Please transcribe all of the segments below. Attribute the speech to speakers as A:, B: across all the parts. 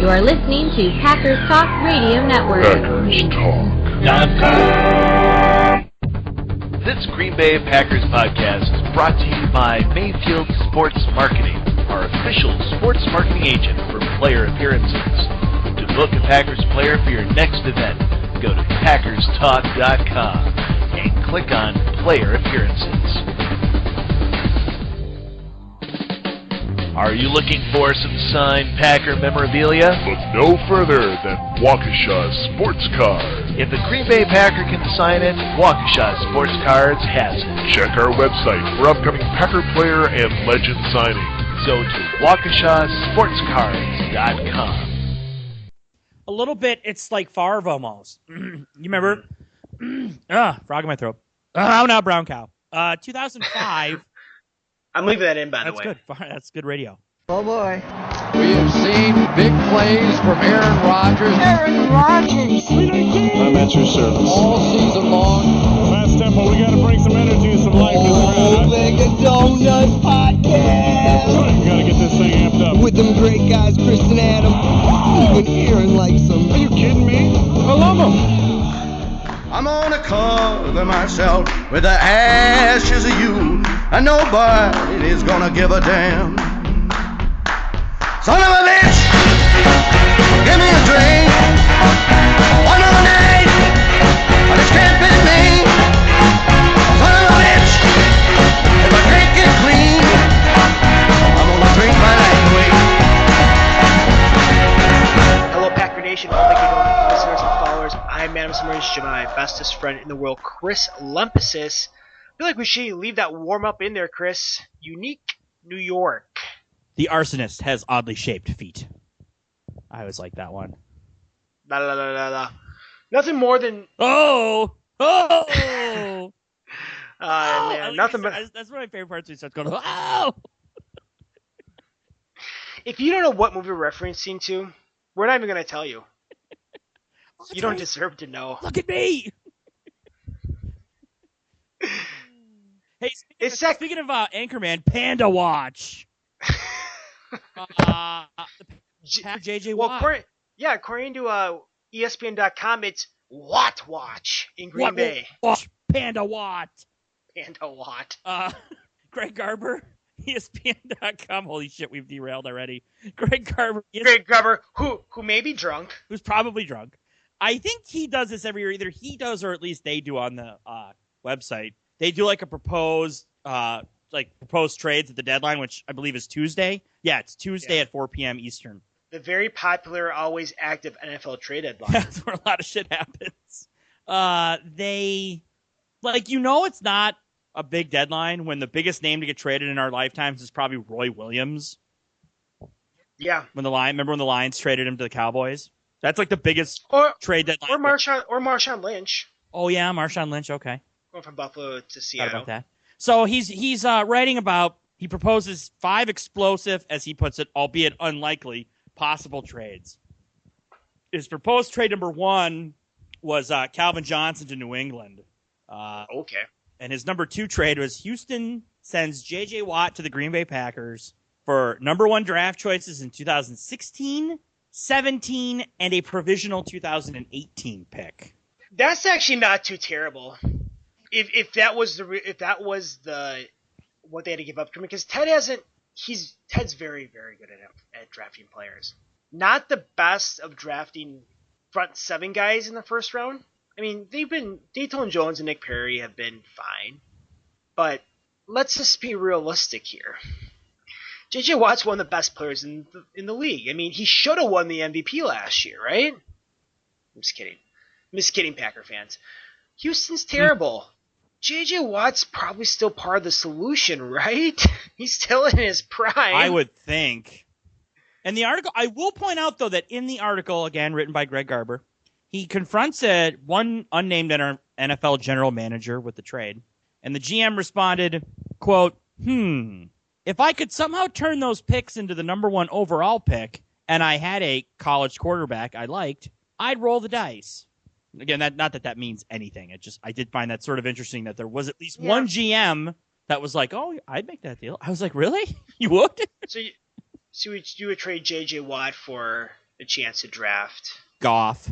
A: You are listening to Packers Talk Radio Network.
B: PackersTalk.com. This Green Bay Packers podcast is brought to you by Mayfield Sports Marketing, our official sports marketing agent for player appearances. To book a Packers player for your next event, go to PackersTalk.com and click on Player Appearances. Are you looking for some signed Packer memorabilia?
C: Look no further than Waukesha Sports Cards.
B: If the Green Bay Packer can sign it, Waukesha Sports Cards has it.
C: Check our website for upcoming Packer player and legend signings.
B: Go to WaukeshaSportsCards.com.
D: A little bit, it's like Favre almost. You remember? Frog in my throat. Oh, now brown cow. 2005.
E: I'm leaving that in, by the way.
D: That's good. That's good radio.
F: Oh, boy.
G: We have seen big plays from Aaron Rodgers.
F: Aaron Rodgers.
C: I'm at your service.
G: All season long.
H: Fast tempo, we got to bring some energy, some life to the crowd.
F: Mega Donut Podcast.
H: We got to get this thing amped up.
F: With them great guys, Chris and Adam. Even Aaron likes them.
H: Are you kidding me? I love them.
I: I'm gonna cover myself with the ashes of you, and nobody is gonna give a damn. Son of a bitch, give me a drink. One more night, but it can't be me. Son of a bitch, if I drink it clean, I'm gonna drink my life away.
E: Hello, Packer Nation, all the good listeners and followers. I'm Adam Somers, my bestest friend in the world, Chris Lempesis. I feel like we should leave that warm up in there, Chris. Unique, New York.
D: The arsonist has oddly shaped feet. I always like that one.
E: La la la la la. Nothing more than
D: Oh!
E: man, nothing but
D: That's one of my favorite parts. He starts going, oh!
E: if you don't know what movie we're referencing to, we're not even gonna tell you. You don't deserve to know.
D: Look at me! Hey, speaking of Anchorman, Panda Watch. JJ
E: Well,
D: Watt.
E: according to ESPN.com, it's Watt Watch in Green Bay.
D: Watch Panda Watt.
E: Panda Watt.
D: Greg Garber, ESPN.com. Holy shit, we've derailed already. Greg Garber,
E: who may be drunk.
D: Who's probably drunk. I think he does this every year. Either he does or at least they do on the website. They do like a proposed trades at the deadline, which I believe is Tuesday. Yeah, it's Tuesday at 4 p.m. Eastern.
E: The very popular, always active NFL trade deadline.
D: That's where a lot of shit happens. It's not a big deadline when the biggest name to get traded in our lifetimes is probably Roy Williams.
E: Yeah.
D: Remember when the Lions traded him to the Cowboys? That's like the biggest trade deadline.
E: Or Marshawn Lynch.
D: Oh yeah, Marshawn Lynch. Okay.
E: Going from Buffalo to
D: Thought
E: Seattle.
D: about that. So he's writing about. He proposes 5 explosive, as he puts it, albeit unlikely, possible trades. His proposed trade number 1 was Calvin Johnson to New England.
E: Okay.
D: And his number 2 trade was Houston sends J.J. Watt to the Green Bay Packers for number 1 draft choices in 2016, 17, and a provisional 2018 pick.
E: That's actually not too terrible. If that was what they had to give up to him, because Ted's very, very good at drafting players. Not the best of drafting front 7 guys in the first round. I mean, Dayton Jones and Nick Perry have been fine, but let's just be realistic here. J.J. Watt's one of the best players in the league. I mean, he should have won the MVP last year, right? I'm just kidding. Packer fans. Houston's terrible. J.J. Watt's probably still part of the solution, right? He's still in his prime.
D: I would think. And the article, I will point out, though, that in the article, again, written by Greg Garber, he confronts one unnamed NFL general manager with the trade. And the GM responded, quote, if I could somehow turn those picks into the number 1 overall pick, and I had a college quarterback I liked, I'd roll the dice. Again, not that means anything. I did find that sort of interesting that there was at least one GM that was like, "Oh, I'd make that deal." I was like, "Really? You would?"
E: So you would trade J.J. Watt for a chance to draft.
D: Goff.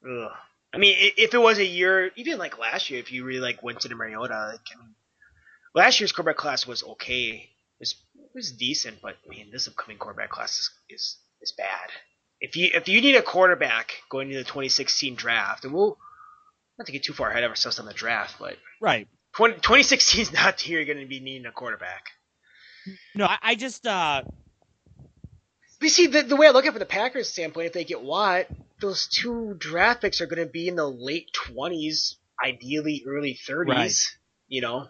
E: Ugh. I mean, if it was a year, even like last year, if you really like went to the Mariota, like, I mean, last year's quarterback class was okay. It was decent, but man, this upcoming quarterback class is bad. If you need a quarterback going into the 2016 draft, and we'll not to get too far ahead of ourselves on the draft, but
D: right,
E: 2016 is not the year you're going to be needing a quarterback.
D: No, I just.
E: We see the way I look at it from the Packers' standpoint, if they get Watt, those 2 draft picks are going to be in the late 20s, ideally early 30s.
D: Right.
E: You know,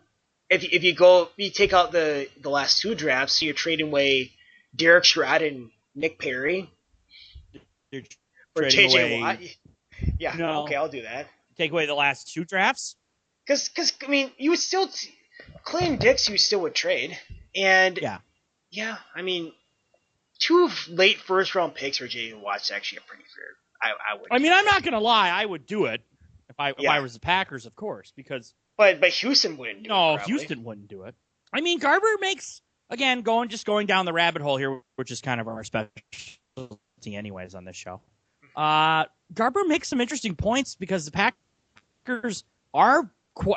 E: if you take out the last 2 drafts, so you're trading away Derek Sherrod and Nick Perry for JJ Watt. Yeah,
D: no.
E: Okay, I'll do that.
D: Take away the last 2 drafts?
E: Because I mean, you would still Clay and Dix, you still would trade, and yeah, I mean. 2 late first-round picks for J.J. Watt's actually a pretty fair. I would.
D: I mean, I'm not gonna lie. I would do it if I was the Packers, of course, because.
E: But Houston wouldn't do it.
D: No, Houston wouldn't do it. I mean, Garber makes going down the rabbit hole here, which is kind of our specialty, anyways, on this show. Garber makes some interesting points because the Packers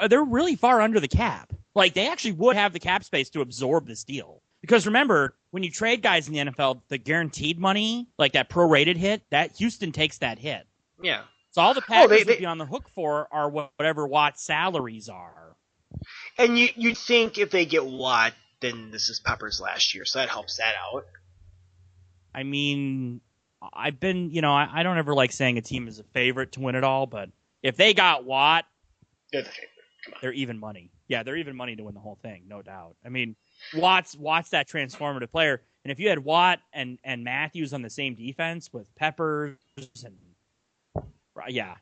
D: they're really far under the cap. Like they actually would have the cap space to absorb this deal. Because remember, when you trade guys in the NFL, the guaranteed money, like that prorated hit, that Houston takes that hit.
E: Yeah.
D: So all the Packers would be on the hook for are whatever Watt's salaries are.
E: And you'd think if they get Watt, then this is Pepper's last year, so that helps that out.
D: I mean, I've been, I don't ever like saying a team is a favorite to win it all, but if they got Watt,
E: they're the favorite. Come on.
D: They're even money. Yeah, they're even money to win the whole thing, no doubt. I mean, Watt's that transformative player, and if you had Watt and Matthews on the same defense with Peppers and yeah.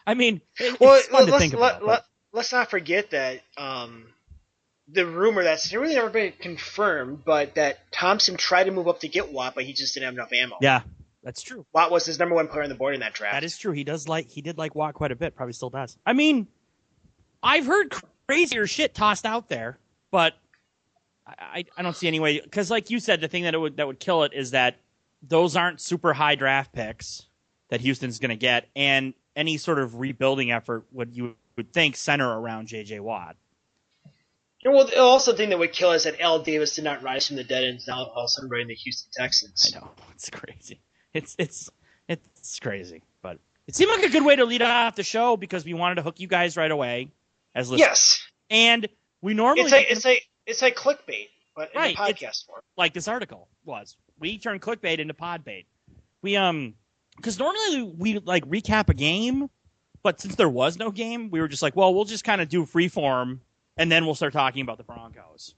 D: I mean, it's fun to think about.
E: Let's not forget that the rumor that's really never been confirmed, but that Thompson tried to move up to get Watt, but he just didn't have enough ammo.
D: Yeah, that's true.
E: Watt was his number 1 player on the board in that draft.
D: That is true. He did like Watt quite a bit. Probably still does. I mean, I've heard crazier shit tossed out there, but I don't see any way. Because, like you said, the thing that would kill it is that those aren't super high draft picks that Houston's going to get, and any sort of rebuilding effort you would think center around J.J. Watt.
E: Well, the also thing that would kill is that Al Davis did not rise from the dead and is now all of a sudden running the Houston Texans.
D: I know, it's crazy. It's crazy, but it seemed like a good way to lead off the show because we wanted to hook you guys right away as listeners.
E: Yes,
D: and we normally
E: it's like clickbait, but in podcast form.
D: Like this article was. We turn clickbait into podbait. We because normally we like recap a game, but since there was no game, we were just like, well, we'll just kind of do freeform, and then we'll start talking about the Broncos.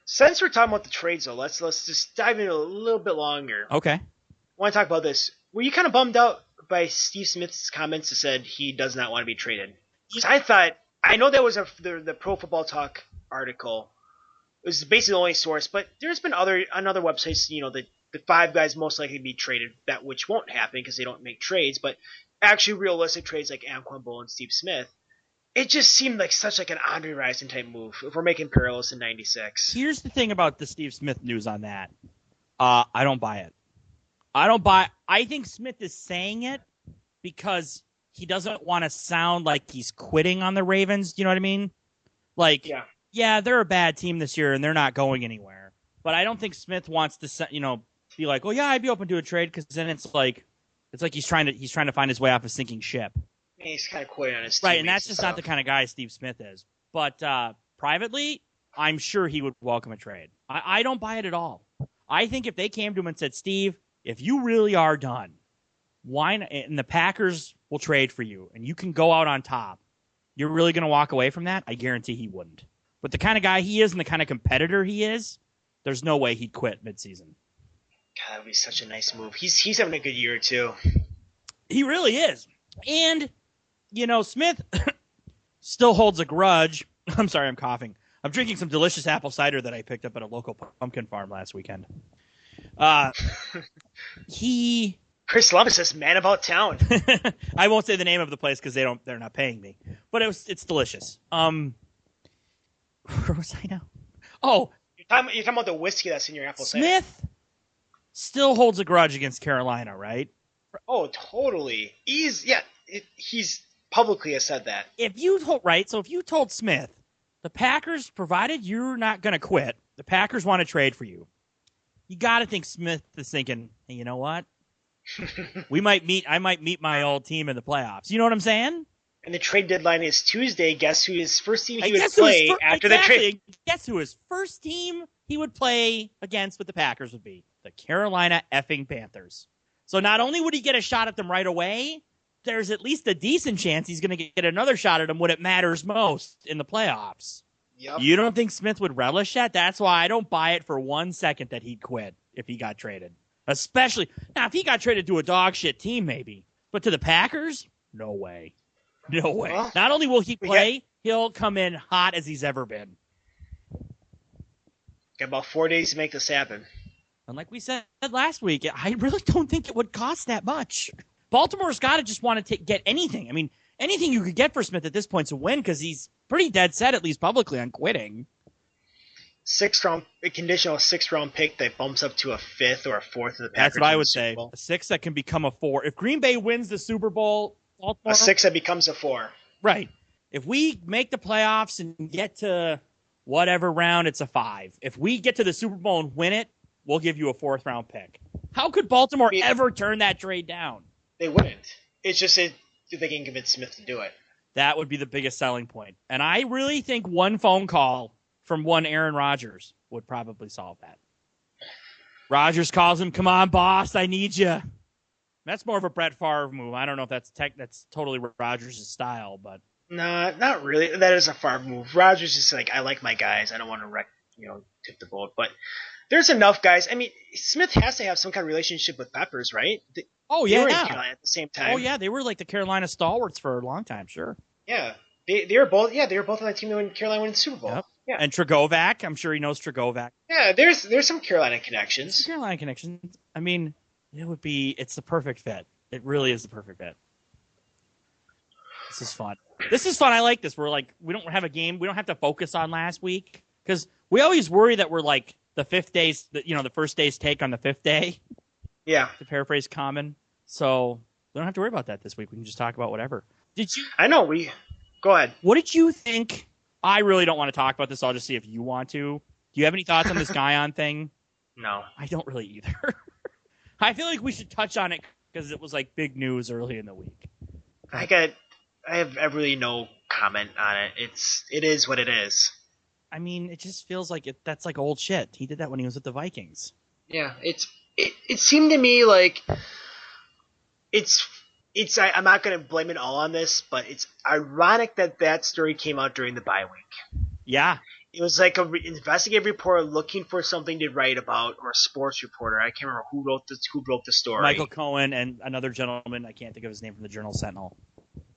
E: Since we're talking about the trades, though, let's just dive in a little bit longer.
D: Okay.
E: I want to talk about this. Were you kind of bummed out by Steve Smith's comments that said he does not want to be traded? Because I know that was the Pro Football Talk article. It was basically the only source, but there's been on other websites, the 5 guys most likely to be traded, that which won't happen because they don't make trades, but actually realistic trades like Anquan Bull and Steve Smith. It just seemed like such like an Andre Rison type move if we're making parallels in 96.
D: Here's the thing about the Steve Smith news on that. I don't buy it. I think Smith is saying it because he doesn't want to sound like he's quitting on the Ravens. You know what I mean? Like, yeah, they're a bad team this year and they're not going anywhere. But I don't think Smith wants to, be like, well, yeah, I'd be open to a trade because then it's like he's trying to find his way off a sinking ship.
E: He's kind of quitting on his
D: team. Right, and that's just not the kind of guy Steve Smith is. But privately, I'm sure he would welcome a trade. I don't buy it at all. I think if they came to him and said, Steve, if you really are done, why not, and the Packers will trade for you, and you can go out on top, you're really going to walk away from that? I guarantee he wouldn't. But the kind of guy he is and the kind of competitor he is, there's no way he'd quit midseason.
E: God, that would be such a nice move. He's having a good year, too.
D: He really is. And, Smith still holds a grudge. I'm sorry, I'm coughing. I'm drinking some delicious apple cider that I picked up at a local pumpkin farm last weekend.
E: Chris Lempesis, man about town.
D: I won't say the name of the place because they're not paying me. But it's delicious. Where was I now? Oh,
E: you're talking about the whiskey that's in your apple cider.
D: Smith still holds a grudge against Carolina, right?
E: Oh, totally. He's publicly has said that.
D: If you told Smith, the Packers, provided you're not going to quit, the Packers want to trade for you. You got to think Smith is thinking, hey, you know what? I might meet my old team in the playoffs. You know what I'm saying?
E: And the trade deadline is Tuesday. Guess who his first team he would play after the trade?
D: Guess who his first team he would play against with the Packers would be? The Carolina effing Panthers. So not only would he get a shot at them right away, there's at least a decent chance he's going to get another shot at them when it matters most in the playoffs.
E: Yep.
D: You don't think Smith would relish that? That's why I don't buy it for 1 second that he'd quit if he got traded. Especially, now if he got traded to a dog shit team maybe, but to the Packers, no way. No way.
E: Well,
D: not only will he play, he'll come in hot as he's ever been.
E: Got about 4 days to make this happen.
D: And like we said last week, I really don't think it would cost that much. Baltimore's got to just want to get anything. I mean, anything you could get for Smith at this point is a win because he's pretty dead set, at least publicly, on quitting.
E: A conditional 6th-round pick that bumps up to a 5th or a 4th of the Packers.
D: That's what I would say. A 6 that can become a 4. If Green Bay wins the Super Bowl, Baltimore,
E: a 6 that becomes a 4.
D: Right. If we make the playoffs and get to whatever round, it's a 5. If we get to the Super Bowl and win it, we'll give you a 4th-round pick. How could Baltimore ever turn that trade down?
E: They wouldn't. It's just if they can convince Smith to do it.
D: That would be the biggest selling point. And I really think one phone call from one Aaron Rodgers would probably solve that. Rodgers calls him, come on, boss, I need you. That's more of a Brett Favre move. I don't know if that's totally Rodgers' style, but
E: no, not really. That is a Favre move. Rodgers is like, I like my guys. I don't want to tip the boat. But there's enough guys. I mean, Smith has to have some kind of relationship with Peppers, right? They were in Carolina at the same time.
D: Oh yeah, they were like the Carolina stalwarts for a long time, sure.
E: Yeah, they were both. Yeah, they were both on the team when Carolina won the Super Bowl.
D: Yep.
E: Yeah,
D: and Tragovac, I'm sure he knows Tragovac.
E: Yeah, there's some Carolina connections.
D: I mean, it's the perfect fit. It really is the perfect fit. This is fun. I like this. We don't have a game. We don't have to focus on last week because we always worry that we're like the the first day's take on the 5th day.
E: Yeah.
D: To paraphrase Common. So we don't have to worry about that this week. We can just talk about whatever.
E: I know. Go ahead.
D: What did you think? I really don't want to talk about this. I'll just see if you want to. Do you have any thoughts on this Guyon thing?
E: No.
D: I don't really either. I feel like we should touch on it because it was like big news early in the week.
E: I have really no comment on it. It is what it is.
D: I mean, it just feels like that's like old shit. He did that when he was with the Vikings.
E: Yeah, it seemed to me like I'm not going to blame it all on this, but it's ironic that story came out during the bye week.
D: Yeah.
E: It was like an investigative reporter looking for something to write about, or a sports reporter. I can't remember who wrote the story.
D: Michael Cohen and another gentleman. I can't think of his name from the Journal Sentinel.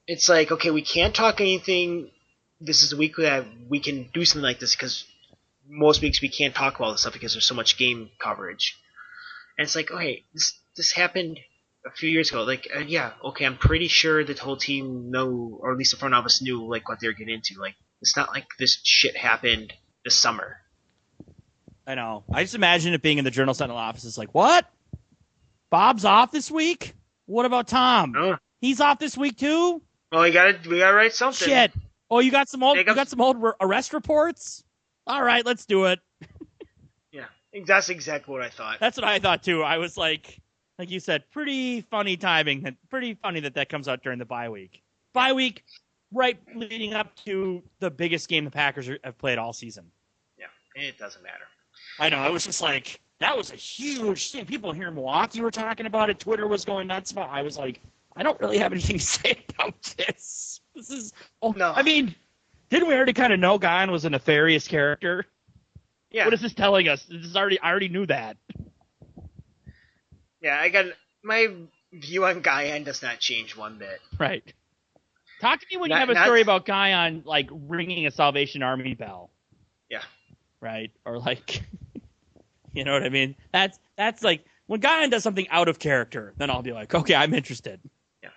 E: It's like, okay, we can't talk anything. This is a week that we can do something like this because most weeks we can't talk about this stuff because there's so much game coverage. And it's like, okay, this happened a few years ago. Like, yeah, okay, I'm pretty sure the whole team knew, or at least the front office knew, like, what they were getting into. Like, it's not like this shit happened this summer.
D: I know. I just imagine it being in the Journal Sentinel office. It's like, what? Bob's off this week? What about Tom? He's off this week too?
E: Well, we gotta write something.
D: Shit. Oh, you got some old arrest reports? All right, let's do it.
E: Yeah, that's exactly what I thought.
D: That's what I thought too. I was like you said, pretty funny timing. Pretty funny that comes out during the bye week. Bye week, right leading up to the biggest game the Packers have played all season.
E: Yeah, it doesn't matter.
D: I know. I was just like, that was a huge thing. People here in Milwaukee were talking about it. Twitter was going nuts about it. I was like, I don't really have anything to say about this. This is no. I mean, didn't we already kind of know Guyon was a nefarious character?
E: Yeah.
D: What is this telling us? I already knew that.
E: Yeah, I got my view on Guyon does not change one bit.
D: Right. Talk to me when you have a story about Guyon like ringing a Salvation Army bell.
E: Yeah.
D: Right? Or like, you know what I mean? That's like when Guyon does something out of character, then I'll be like, okay, I'm interested.
E: Yeah.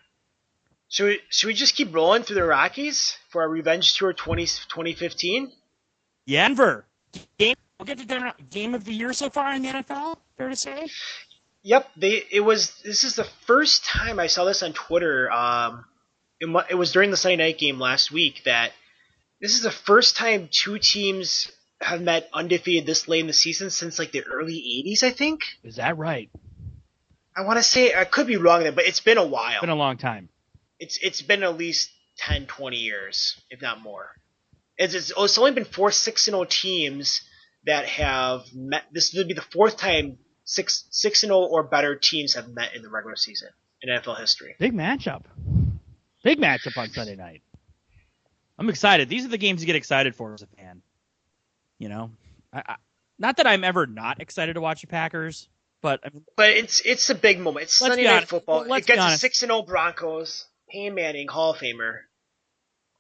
E: Should we just keep rolling through the Rockies for our Revenge Tour 2015?
D: Yeah, Denver. We'll get to game of the year so far in the NFL, fair to say?
E: Yep, this is the first time I saw this on Twitter. It was during the Sunday night game last week that this is the first time two teams have met undefeated this late in the season since like the early 80s, I think.
D: Is that right?
E: I want to say, I could be wrong there, but it's been a while.
D: It's been a long time.
E: It's been at least 10, 20 years, if not more. It's only been 4 6-0 teams that have met. This would be the fourth time 6-0 or better teams have met in the regular season in NFL history.
D: Big matchup. Big matchup on Sunday night. I'm excited. These are the games you get excited for as a fan. You know, not that I'm ever not excited to watch the Packers, but
E: it's a big moment. It's Sunday Night Football. It gets a 6-0 Broncos. Peyton Manning, Hall of Famer.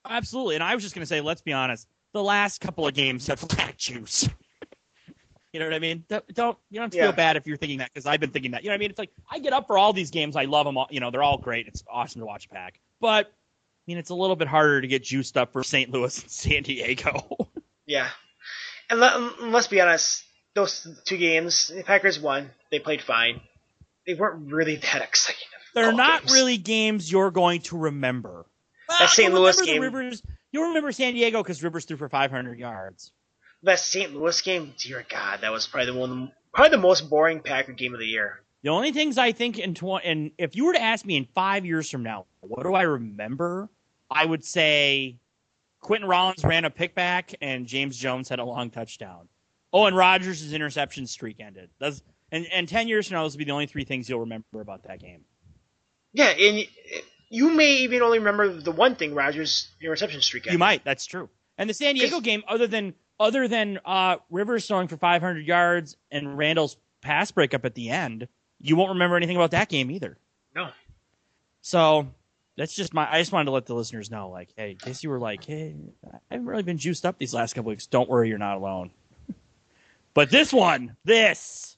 D: Absolutely, and I was just going to say, let's be honest. The last couple of games have lacked juice. You know what I mean? You don't have to feel bad if you're thinking that, because I've been thinking that. You know what I mean? It's like I get up for all these games. I love them all. You know, they're all great. It's awesome to watch Pack. But I mean, it's a little bit harder to get juiced up for St. Louis and San Diego.
E: Yeah, and let's be honest. Those two games, the Packers won. They played fine. They weren't really that exciting.
D: They're not really games you're going to remember.
E: That St. Louis game.
D: You'll remember San Diego because Rivers threw for 500 yards.
E: That St. Louis game, dear God, that was probably the most boring Packer game of the year.
D: The only things I think and if you were to ask me in 5 years from now, what do I remember? I would say Quentin Rollins ran a pickback and James Jones had a long touchdown. Oh, and Rodgers' interception streak ended. And 10 years from now, those will be the only three things you'll remember about that game.
E: Yeah, and you may even only remember the one thing, Rodgers' interception streak ended.
D: You might. That's true. And the San Diego game, other than Rivers throwing for 500 yards and Randall's pass breakup at the end, you won't remember anything about that game either.
E: No.
D: So that's just I just wanted to let the listeners know, like, hey, in case you were like, hey, I haven't really been juiced up these last couple weeks. Don't worry, you're not alone. But this.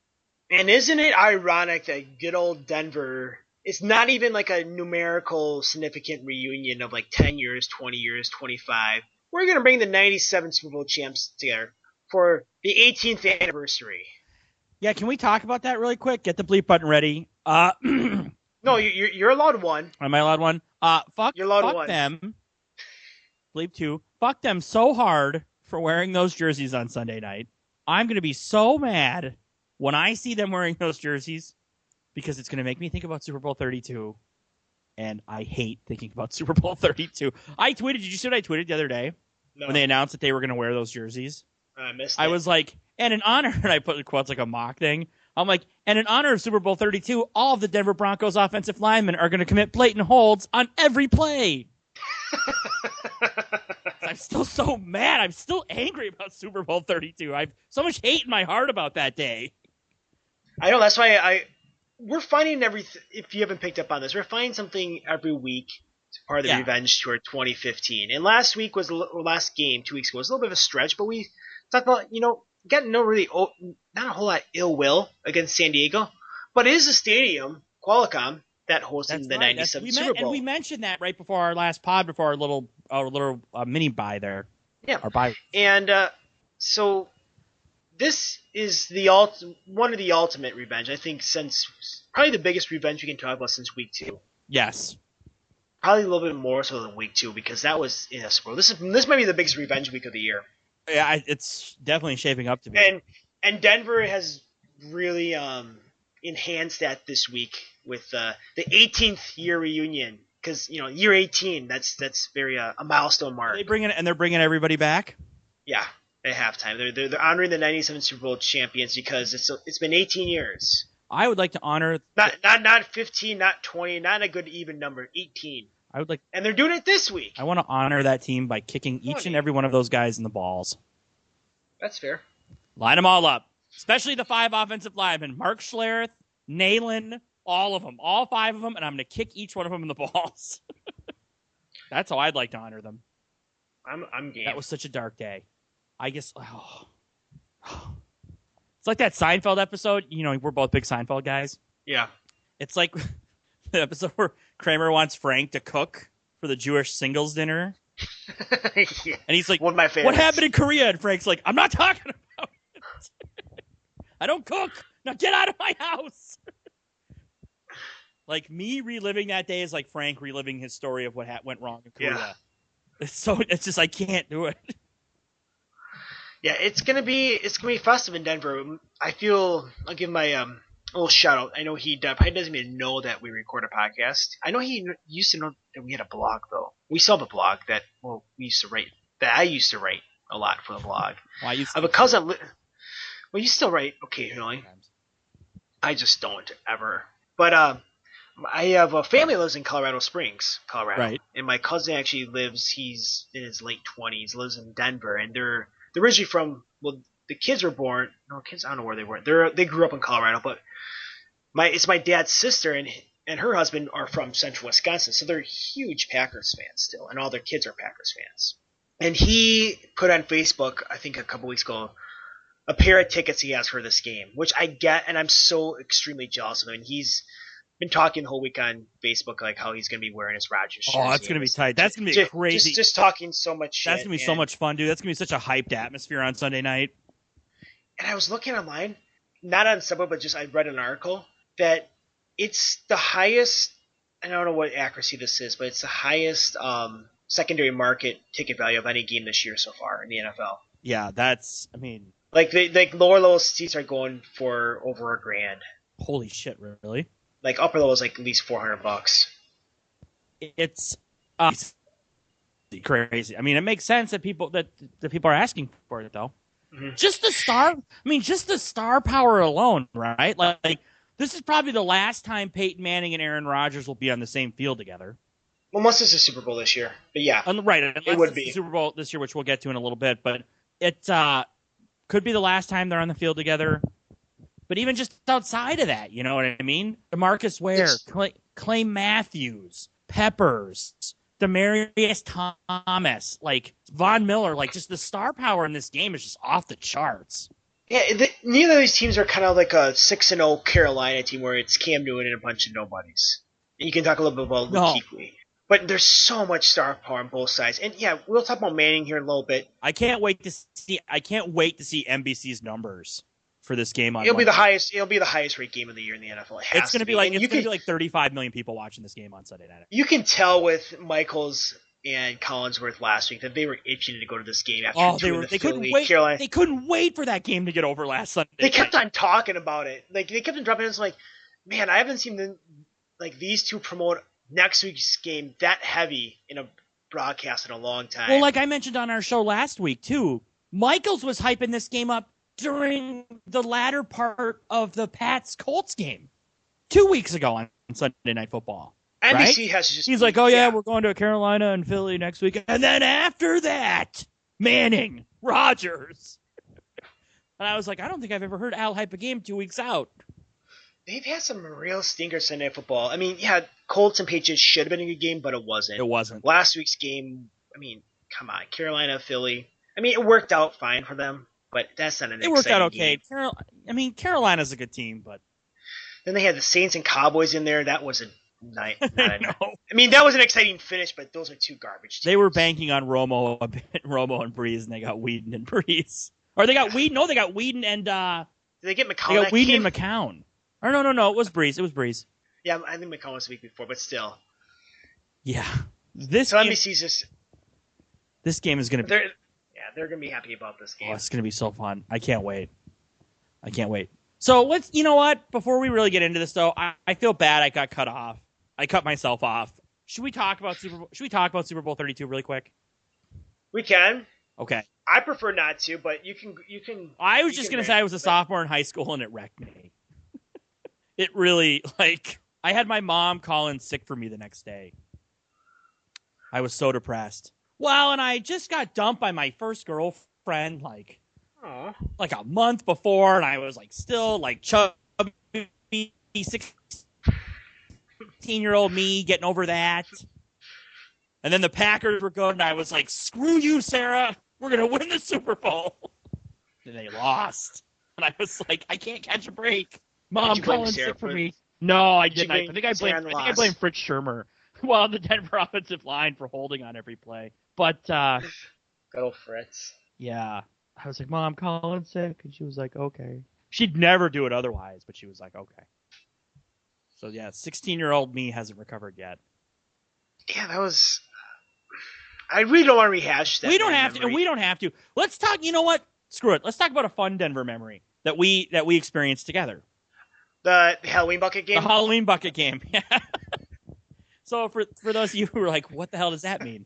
E: And isn't it ironic that good old Denver, it's not even like a numerical significant reunion of like 10 years, 20 years, 25. We're going to bring the 97 Super Bowl champs together for the 18th anniversary.
D: Yeah, can we talk about that really quick? Get the bleep button ready.
E: No, you're allowed one.
D: Am I allowed one?
E: You're allowed
D: fuck
E: one.
D: Them. Bleep two. Fuck them so hard for wearing those jerseys on Sunday night. I'm going to be so mad when I see them wearing those jerseys because it's going to make me think about Super Bowl 32. And I hate thinking about Super Bowl 32. I tweeted. Did you see what I tweeted the other day?
E: No.
D: When they announced that they were going to wear those jerseys?
E: I missed it.
D: I was like, and in honor, and I put in quotes like a mock thing. I'm like, and in honor of Super Bowl 32, all of the Denver Broncos offensive linemen are going to commit blatant holds on every play. I'm still so mad. I'm still angry about Super Bowl 32. I have so much hate in my heart about that day.
E: I know. That's why we're finding everything. If you haven't picked up on this, we're finding something every week. It's part of the Revenge Tour 2015. And last game, 2 weeks ago, was a little bit of a stretch, but we talked about, getting not a whole lot ill will against San Diego, but it is a stadium, Qualcomm, that hosted the 97 Super Bowl.
D: And we mentioned that right before our last pod, before our little mini buy there.
E: Yeah.
D: Our buy.
E: And so this is one of the ultimate revenge, I think, since probably the biggest revenge we can talk about since week 2.
D: Yes.
E: Probably a little bit more so than week 2 because that was in a Super Bowl. This might be the biggest revenge week of the year.
D: Yeah, it's definitely shaping up to be.
E: And Denver has really enhanced that this week with the 18th year reunion because year 18 that's very a milestone mark.
D: They're bringing everybody back.
E: Yeah, at halftime they're honoring the 97 Super Bowl champions because it's been 18 years.
D: I would like to honor
E: not 15, not 20, not a good even number, 18. And they're doing it this week.
D: I want to honor that team by kicking each and every one of those guys in the balls.
E: That's fair.
D: Line them all up, especially the 5 offensive linemen: Mark Schlereth, Nalen, all of them, all 5 of them, and I'm going to kick each one of them in the balls. That's how I'd like to honor them.
E: I'm game.
D: That was such a dark day. I guess. It's like that Seinfeld episode. We're both big Seinfeld guys.
E: Yeah.
D: It's like the episode where Kramer wants Frank to cook for the Jewish singles dinner.
E: Yeah.
D: And he's like,
E: one of my favorites.
D: What happened in Korea? And Frank's like, I'm not talking about it. I don't cook. Now get out of my house. Like, me reliving that day is like Frank reliving his story of what went wrong in Korea.
E: Yeah.
D: It's just I can't do it.
E: Yeah, it's gonna be festive in Denver. I'll give my little shout out. I know he probably doesn't even know that we record a podcast. I know he used to know that we had a blog though. We still have a blog that we used to write. That I used to write a lot for the blog.
D: Well, I
E: have a cousin. Well, you still write occasionally. I just don't ever. But I have a family that lives in Colorado Springs, Colorado.
D: Right.
E: And my cousin actually he's in his late 20s, lives in Denver, and they're originally from, well, the kids were born, no, kids, I don't know where they were. They grew up in Colorado, but it's my dad's sister and her husband are from central Wisconsin, so they're huge Packers fans still, and all their kids are Packers fans. And he put on Facebook, I think a couple weeks ago, a pair of tickets he has for this game, which I get, and I'm so extremely jealous of him. And he's been talking the whole week on Facebook like how he's going to be wearing his Rodgers jersey.
D: Oh, that's going to be tight. That's going to be crazy.
E: Just talking so much shit.
D: That's going to be so much fun, dude. That's going to be such a hyped atmosphere on Sunday night.
E: And I was looking online, not on Subway, but just I read an article that it's the highest, I don't know what accuracy this is, but it's the highest secondary market ticket value of any game this year so far in the NFL.
D: Yeah, that's, I mean.
E: Like lower level seats are going for over $1,000.
D: Holy shit, really?
E: Like upper level is like at least $400.
D: It's crazy. I mean, it makes sense that people are asking for it though. Mm-hmm. Just the star power alone, right? Like this is probably the last time Peyton Manning and Aaron Rodgers will be on the same field together.
E: Well, unless it's a Super Bowl this year, but yeah,
D: right. Unless
E: it would be
D: the Super Bowl this year, which we'll get to in a little bit, but it could be the last time they're on the field together. But even just outside of that, you know what I mean? DeMarcus Ware, Clay Matthews, Peppers, Demaryius Thomas, like Von Miller, like just the star power in this game is just off the charts.
E: Yeah, neither of these teams are kind of like a 6-0 Carolina team where it's Cam Newton and a bunch of nobodies. And you can talk a little bit about Luke Kuechly. But there's so much star power on both sides. And yeah, we'll talk about Manning here in a little bit.
D: I can't wait to see NBC's numbers for this game on
E: It'll be the highest rate game of the year in the NFL.
D: It's going to be like 35 million people watching this game on Sunday night.
E: You can tell with Michaels and Collinsworth last week that they were itching to go to this game after
D: they couldn't wait for that game to get over last Sunday.
E: They kept on talking about it. Like they kept on dropping it. It's like, man, I haven't seen these two promote next week's game that heavy in a broadcast in a long time.
D: Well, like I mentioned on our show last week too, Michaels was hyping this game up during the latter part of the Pats-Colts game 2 weeks ago on Sunday Night Football.
E: NBC
D: right?
E: has just...
D: He's like, oh, yeah, we're going to Carolina and Philly next week. And then after that, Manning, Rodgers. And I was like, I don't think I've ever heard Al hype a game 2 weeks out.
E: They've had some real stinkers Sunday Night Football. I mean, yeah, Colts and Patriots should have been a good game, but it wasn't.
D: It wasn't.
E: Last week's game, I mean, come on, Carolina, Philly. I mean, it worked out fine for them. But that's not an exciting game. It worked out okay.
D: Carolina's a good team, but...
E: Then they had the Saints and Cowboys in there. That was a night. I mean, that was an exciting finish, but those are two garbage teams.
D: They were banking on Romo and Breeze, and they got Whedon and Breeze. Or they got Whedon. No, they got Whedon and... Did
E: they get McCown?
D: They got Whedon and McCown. Or no, it was Breeze.
E: Yeah, I think McCown was the week before, but still.
D: Yeah.
E: This game
D: is going to be...
E: They're going to be happy about this game.
D: Oh, it's going to be so fun. I can't wait. So you know what? Before we really get into this, though, I feel bad I got cut off. I cut myself off. Should we talk about Super Bowl 32 really quick?
E: We can.
D: Okay.
E: I prefer not to, but you can.
D: I was just going to say I was a sophomore in high school and it wrecked me. It really, I had my mom call in sick for me the next day. I was so depressed. Well, and I just got dumped by my first girlfriend, like a month before, and I was still chubby 16-year-old me getting over that. And then the Packers were good, and I was like, "Screw you, Sarah! We're gonna win the Super Bowl." And they lost, and I was like, "I can't catch a break." Mom calling sick for me. No, I didn't. I think I blamed Fritz Shermer. Well, the Denver offensive line for holding on every play. But
E: good old Fritz.
D: Yeah. I was like, Mom, calling sick. And she was like, okay. She'd never do it otherwise, but she was like, okay. So yeah, 16-year-old me hasn't recovered yet.
E: Yeah, that was. I really don't want to rehash that.
D: We don't have to, and we don't have to. Let's talk. You know what? Screw it. Let's talk about a fun Denver memory that we experienced together.
E: The Halloween bucket game.
D: The Halloween bucket game. Yeah. So for those of you who are like, what the hell does that mean?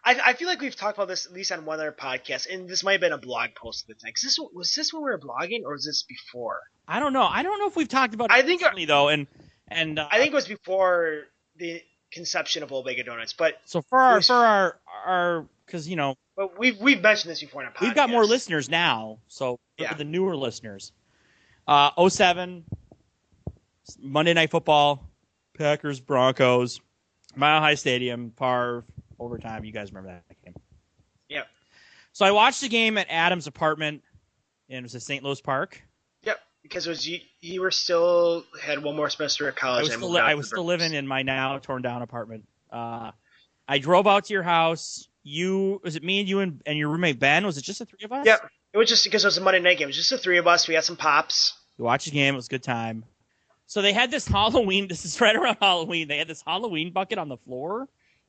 E: I feel like we've talked about this at least on one other podcast, and this might have been a blog post at the time. Was this when we were blogging, or was this before?
D: I don't know. I don't know if we've talked about it recently, though. And
E: I think it was before the conception of Old Vega Donuts. But
D: so for our because you know,
E: but we've mentioned this before in a podcast.
D: We've got more listeners now, so for the newer listeners, 07 Monday Night Football, Packers Broncos, Mile High Stadium, Favre overtime. You guys remember that game?
E: Yep.
D: So I watched the game at Adam's apartment, and it was at St. Louis Park.
E: Yep, because it was you were still had one more semester at college.
D: I was still living in my now torn down apartment. I drove out to your house. Was it me and you and your roommate Ben? Was it just the three of us?
E: Yep. It was just because it was a Monday night game. It was just the three of us. We had some pops.
D: We watched the game. It was a good time. So they had this Halloween. This is right around Halloween. They had this Halloween bucket on the floor.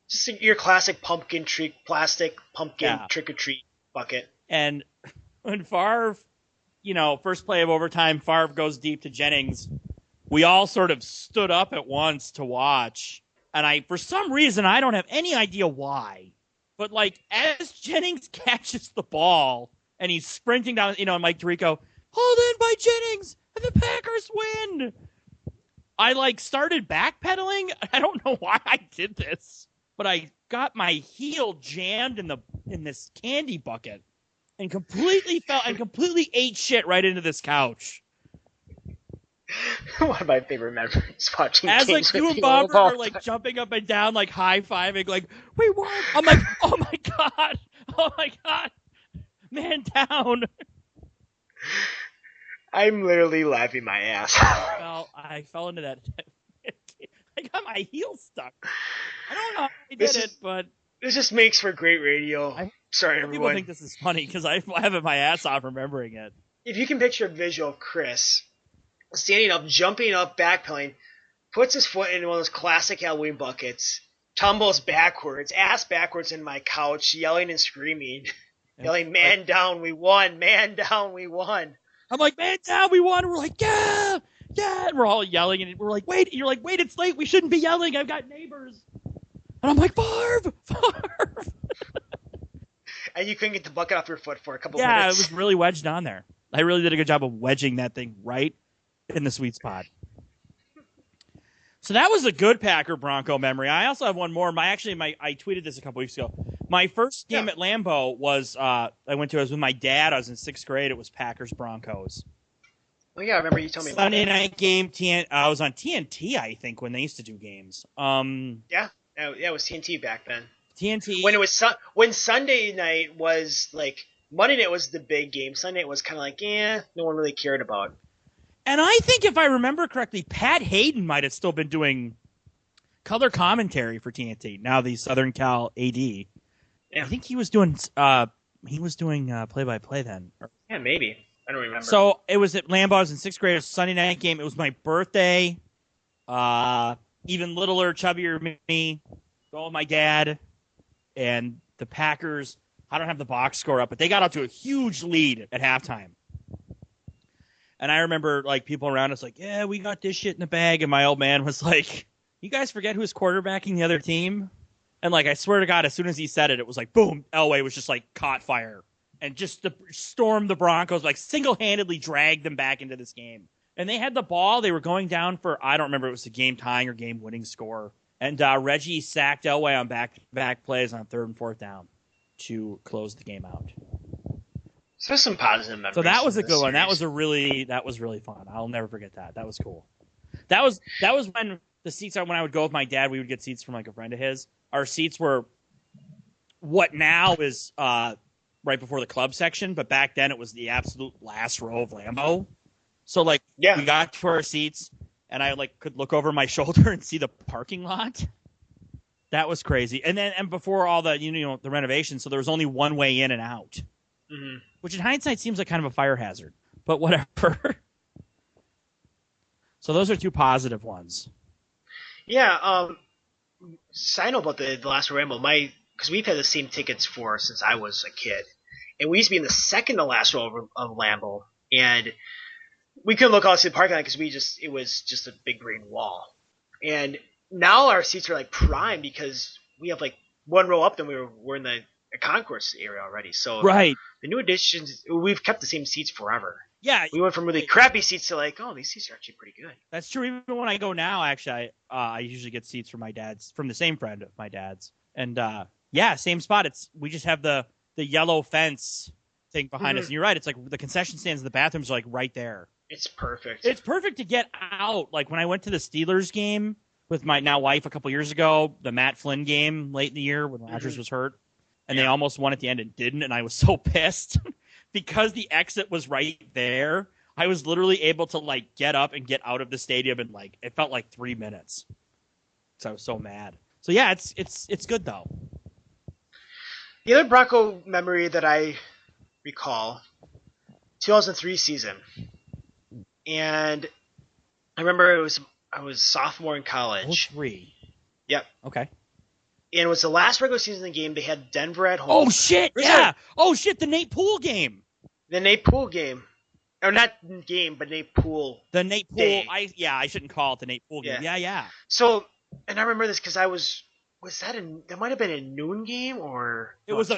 E: Just your classic plastic pumpkin trick-or-treat bucket. And
D: when Favre, first play of overtime, Favre goes deep to Jennings, we all sort of stood up at once to watch. And for some reason, I don't have any idea why, but as Jennings catches the ball and he's sprinting down, and Mike Tirico, hauled in by Jennings, and the Packers win. I started backpedaling. I don't know why I did this. But I got my heel jammed in this candy bucket and completely ate shit right into this couch.
E: One of my favorite memories watching
D: as
E: games
D: you and Bob are jumping up and down, high-fiving, we won. I'm like, oh my god, man down.
E: I'm literally laughing my ass.
D: Well, I fell into that. I got my heel stuck. I don't know how I did it, but
E: this just makes for great radio. Sorry, everyone.
D: People think this is funny because I have it my ass off remembering it.
E: If you can picture a visual of Chris standing up, jumping up, backpedaling, puts his foot in one of those classic Halloween buckets, tumbles backwards, ass backwards in my couch, yelling and screaming, yelling, "Man down, we won! Man down, we won!"
D: I'm like, "Man down, we won!" We're like, "Yeah! Yeah!" And we're all yelling, and we're like, "Wait!" You're like, "Wait! It's late. We shouldn't be yelling. I've got neighbors." And I'm like, "Favre!"
E: And you couldn't get the bucket off your foot for a couple
D: minutes. Yeah, it was really wedged on there. I really did a good job of wedging that thing right in the sweet spot. So that was a good Packer Bronco memory. I also have one more. I tweeted this a couple weeks ago. My first game at Lambeau was I was with my dad. I was in 6th grade. It was Packers Broncos.
E: Oh yeah, I remember you told me.
D: Sunday night game. I was on TNT, I think, when they used to do games.
E: Yeah, it was TNT back then.
D: TNT.
E: When Sunday night was Monday night was the big game. Sunday night was kind of no one really cared about.
D: And I think if I remember correctly, Pat Hayden might have still been doing color commentary for TNT. Now the Southern Cal AD. Yeah. I think he was doing play-by-play then.
E: Yeah, maybe. I don't remember.
D: So it was at Lambeau. I was in 6th grade. It was a Sunday night game. It was my birthday. Even littler, chubbier me, going with my dad, and the Packers. I don't have the box score up, but they got out to a huge lead at halftime. And I remember people around us yeah, we got this shit in the bag. And my old man was like, you guys forget who's quarterbacking the other team? And I swear to God, as soon as he said it, it was boom, Elway was just caught fire. And just stormed the Broncos, single-handedly dragged them back into this game. And they had the ball. They were going down for, I don't remember, it was a game-tying or game-winning score. And Reggie sacked Elway on back plays on 3rd and 4th down to close the game out.
E: So there's some positive memories.
D: So that was a good one.
E: Series.
D: That was really fun. I'll never forget that. That was cool. That was when the seats, when I would go with my dad, we would get seats from a friend of his. Our seats were what now is right before the club section, but back then it was the absolute last row of Lambeau. So we got to our seats, and I could look over my shoulder and see the parking lot. That was crazy. And before all the the renovations, so there was only one way in and out.
E: Mm-hmm.
D: Which in hindsight seems like kind of a fire hazard, but whatever. So those are two positive ones.
E: Yeah. Side note about the last Ramble, because we've had the same tickets since I was a kid, and we used to be in the second to last row of Lambeau, and we couldn't look outside the parking lot because it was just a big green wall. And now our seats are like prime because we have like one row up, then we're in the concourse area already. So
D: right.
E: The new additions, we've kept the same seats forever.
D: Yeah,
E: we went from really crappy seats to like, oh, these seats are actually pretty good.
D: That's true. Even when I go now, actually, I usually get seats from the same friend of my dad's, and same spot. We just have the yellow fence thing behind us, and you're right. It's like the concession stands and the bathrooms are like right there.
E: It's perfect.
D: It's perfect to get out. Like when I went to the Steelers game with my now wife a couple years ago, the Matt Flynn game late in the year when Rodgers was hurt, and they almost won at the end and didn't, and I was so pissed. Because the exit was right there, I was literally able to like get up and get out of the stadium in like it felt like 3 minutes. So I was so mad. So yeah, it's good though.
E: The other Bronco memory that I recall, 2003 season, and I remember I was sophomore in college.
D: 03.
E: Yep.
D: Okay.
E: And it was the last regular season of the game. They had Denver at home.
D: Oh shit! Yeah. Oh shit! The Nate Poole game.
E: The Nate Poole game, or not game, but Nate Poole.
D: The Nate Poole.
E: Day.
D: I shouldn't call it the Nate Poole game. Yeah.
E: So, and I remember this because that might have been a noon game or
D: it was a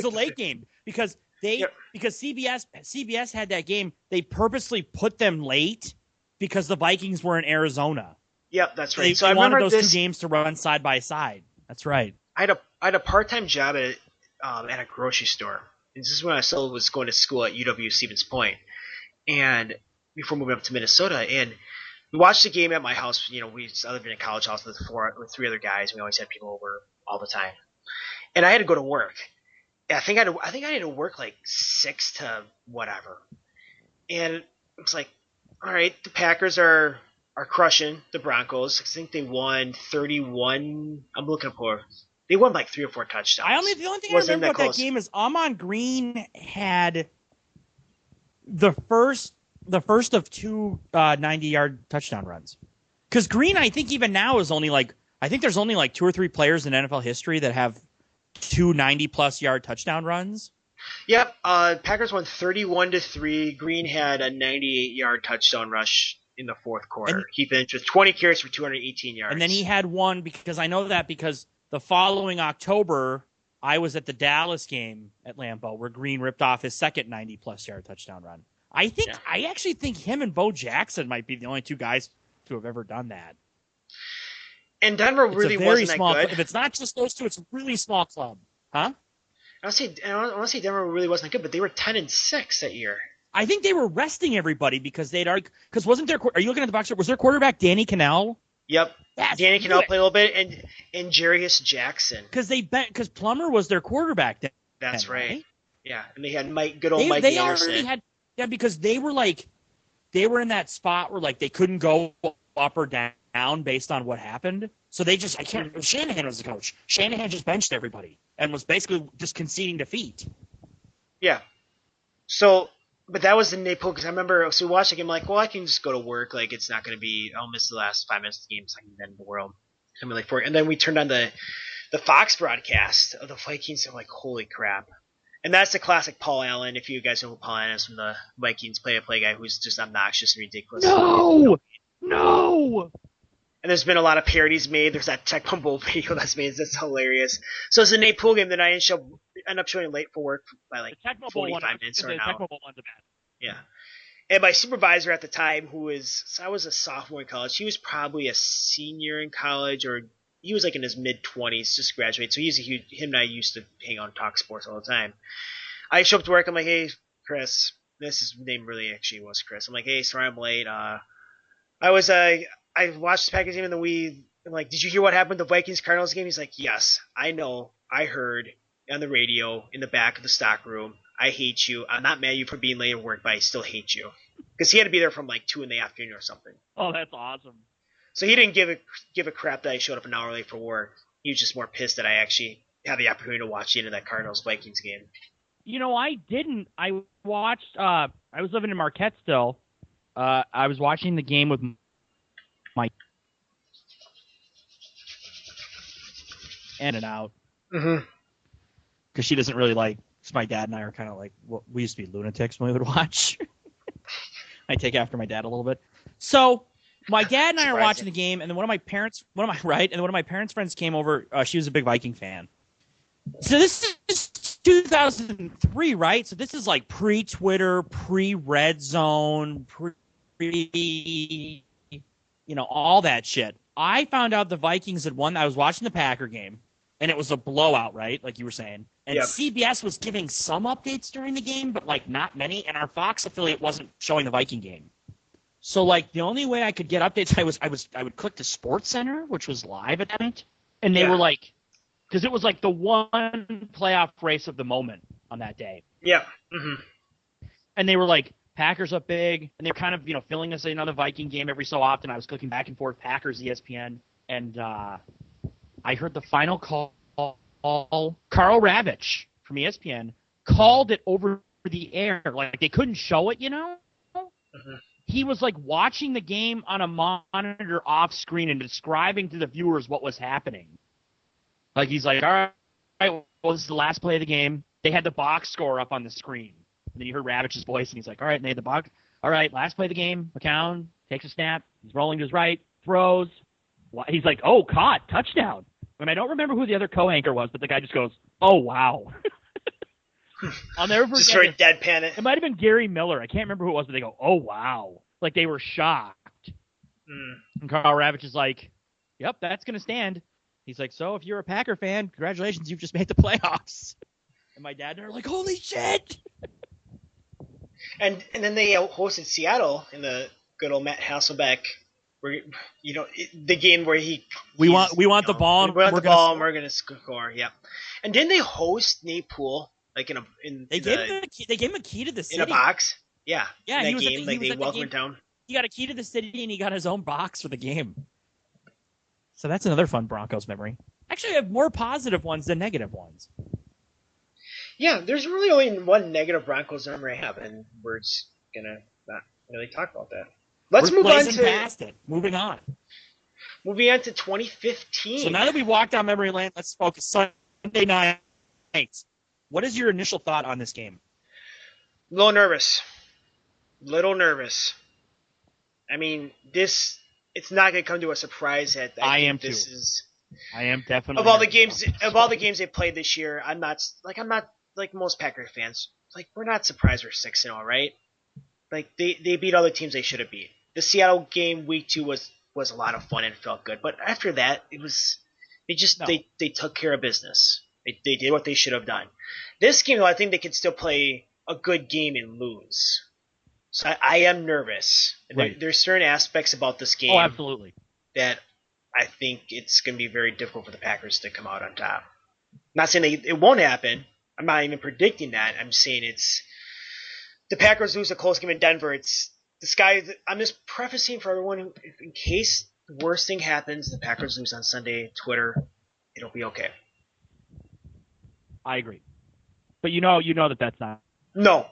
D: late game because CBS had that game. They purposely put them late because the Vikings were in Arizona.
E: Yep, that's right.
D: So I wanted those two games to run side by side. That's right.
E: I had a part-time job at a grocery store. And this is when I still was going to school at UW Stevens Point, and before moving up to Minnesota. And we watched the game at my house. I lived in a college house with three other guys. We always had people over all the time. And I had to go to work. I think I had to work like 6 to whatever. And it's like, all right, the Packers are crushing the Broncos. I think they won 31. I'm looking for. They won like 3 or 4 touchdowns.
D: The only thing I remember about that game is Amon Green had the first of 2 90-yard touchdown runs. Because Green, I think even now is only like there's only like 2 or 3 players in NFL history that have 2 90+ yard touchdown runs.
E: Yep. Packers won 31-3. Green had a 98-yard touchdown rush in the fourth quarter. He finished with 20 carries for 218 yards.
D: And then he had one because the following October, I was at the Dallas game at Lambeau where Green ripped off his second 90+ yard touchdown run. I actually think him and Bo Jackson might be the only 2 guys to have ever done that.
E: And Denver really wasn't that good.
D: If it's not just those 2, it's a really small club. Huh?
E: I want to say Denver really wasn't good, but they were 10-6 that year.
D: I think they were resting everybody because wasn't there? Are you looking at the box score? Was their quarterback Danny Cannell?
E: Yep. Danny Cannell played a little bit, and Jarius Jackson.
D: Because Plummer was their quarterback then.
E: That's right. Yeah, and they had Mike
D: Nelson. Because they were in that spot where like they couldn't go up or down based on what happened. So Shanahan was the coach. Shanahan just benched everybody and was basically just conceding defeat. Yeah.
E: So, but that was the Nate Poole, because I remember, so we watched the game, like, well, I can just go to work. Like, it's not going to be, I'll miss the last 5 minutes of the game. It's like the end of the world. And then we turned on the Fox broadcast of the Vikings. And I'm like, holy crap. And that's the classic Paul Allen. If you guys know who Paul Allen is from the Vikings play-by-play guy who's just obnoxious and ridiculous.
D: No!
E: And there's been a lot of parodies made. There's that Tech Bumble video that's made. That's hilarious. So it's a Nate Poole game that I end up showing late for work by like 45 minutes or an hour. Yeah. And my supervisor at the time, I was a sophomore in college. He was probably a senior in college, or he was like in his mid-20s, just graduated. So him and I used to hang out and talk sports all the time. I show up to work. I'm like, hey, Chris. His name really actually was Chris. I'm like, hey, sorry I'm late. I watched the Packers game and I'm like, did you hear what happened at the Vikings-Cardinals game? He's like, yes, I know. I heard on the radio in the back of the stock room. I hate you. I'm not mad at you for being late at work, but I still hate you. Because he had to be there from like 2 in the afternoon or something.
D: Oh, that's awesome.
E: So he didn't give a crap that I showed up an hour late for work. He was just more pissed that I actually had the opportunity to watch the end of that Cardinals-Vikings game.
D: I didn't. I watched, I was living in Marquette still. I was watching the game with in and out.
E: Mm-hmm.
D: Because she doesn't really like. So my dad and I are kind of like, well, we used to be lunatics when we would watch. I take after my dad a little bit. So my dad and I are watching the game, and then one of my parents' friends came over. She was a big Viking fan. So this is 2003, right? So this is like pre-Twitter, pre-Red Zone, all that shit. I found out the Vikings had won. I was watching the Packer game, and it was a blowout, right? Like you were saying. And yep. CBS was giving some updates during the game, but like not many. And our Fox affiliate wasn't showing the Viking game. So like the only way I could get updates, I would click to Sports Center, which was live at that point, and they were like, because it was like the one playoff race of the moment on that day.
E: Yeah. Mm-hmm.
D: And they were like, Packers up big, and they're kind of filling us another Viking game every so often. I was clicking back and forth, Packers, ESPN, and I heard the final call. Carl Ravitch from ESPN called it over the air, like they couldn't show it,
E: Mm-hmm.
D: He was like watching the game on a monitor off screen and describing to the viewers what was happening. Like he's like, all right, well, this is the last play of the game. They had the box score up on the screen. And then you heard Ravitch's voice, and he's like, all right, and they had the box. All right, last play of the game. McCown takes a snap. He's rolling to his right, throws. He's like, oh, caught, touchdown. And I don't remember who the other co-anchor was, but the guy just goes, oh, wow. I'll never forget.
E: Just very deadpan it.
D: It might have been Gary Miller. I can't remember who it was, but they go, oh, wow. Like they were shocked. And Carl Ravitch is like, yep, that's going to stand. He's like, so if you're a Packer fan, congratulations, you've just made the playoffs. And my dad and I are like, holy shit.
E: And then they hosted Seattle in the good old Matt Hasselbeck, where the game where
D: we want the ball and we're
E: going to score. Yep. And didn't they host Nate Poole like
D: they gave him a key to the city
E: in a box? Yeah.
D: Yeah.
E: In that game, they welcomed him down.
D: He got a key to the city and he got his own box for the game. So that's another fun Broncos memory. Actually, I have more positive ones than negative ones.
E: Yeah, there's really only one negative Broncos memory I have, and we're just gonna not really talk about that. Let's move on to
D: past it. Moving on
E: to 2015.
D: So now that we walked down memory lane, let's focus Sunday night. What is your initial thought on this game?
E: Little nervous. I mean, it's not gonna come to a surprise that
D: I am definitely
E: of all the games they played this year. I'm not like most Packer fans. Like we're not surprised we're 6-0, right? Like they beat all the teams they should have beat. The Seattle game week 2 was a lot of fun and felt good, but after that they took care of business. They did what they should have done. This game though, I think they could still play a good game and lose. So I am nervous.
D: Right.
E: There's certain aspects about this game.
D: Oh, absolutely.
E: That I think it's going to be very difficult for the Packers to come out on top. I'm not saying it won't happen. I'm not even predicting that. I'm saying the Packers lose a close game in Denver. I'm just prefacing for everyone, in case the worst thing happens, the Packers lose on Sunday, Twitter, it'll be okay.
D: I agree. But you know that's not.
E: No.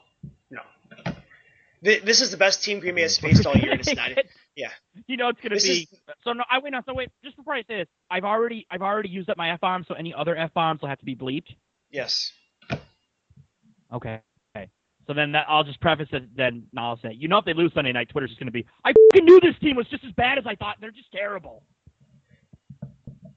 E: This is the best team Green Bay has faced all year. It's not. Yeah.
D: It's going to be. So wait. Just before I say this, I've already used up my F-bomb, so any other F-bombs will have to be bleeped?
E: Yes.
D: Okay. So then I'll just preface it, then I'll say, if they lose Sunday night, Twitter's just going to be, I fucking knew this team was just as bad as I thought, and they're just terrible.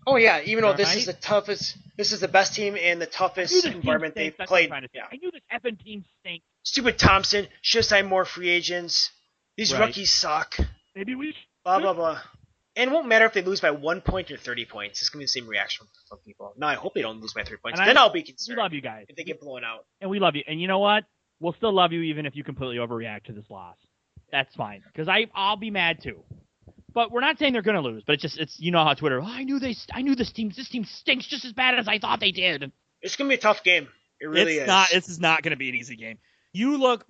E: Oh, yeah, even though this is the best team and the toughest environment they've played.
D: Yeah. I knew this effing team stinks.
E: Stupid Thompson should have signed more free agents. These rookies suck.
D: Maybe we should.
E: Blah, blah, blah. And it won't matter if they lose by 1 point or 30 points. It's going to be the same reaction from people. No, I hope they don't lose by 3 points. Then I'll be concerned.
D: We love you guys.
E: If they get blown out.
D: And we love you. And you know what? We'll still love you even if you completely overreact to this loss. That's fine. Because I'll be mad too. But we're not saying they're going to lose. But it's how Twitter, I knew this team stinks just as bad as I thought they did.
E: It's going to be a tough game. It really is.
D: This is not going to be an easy game.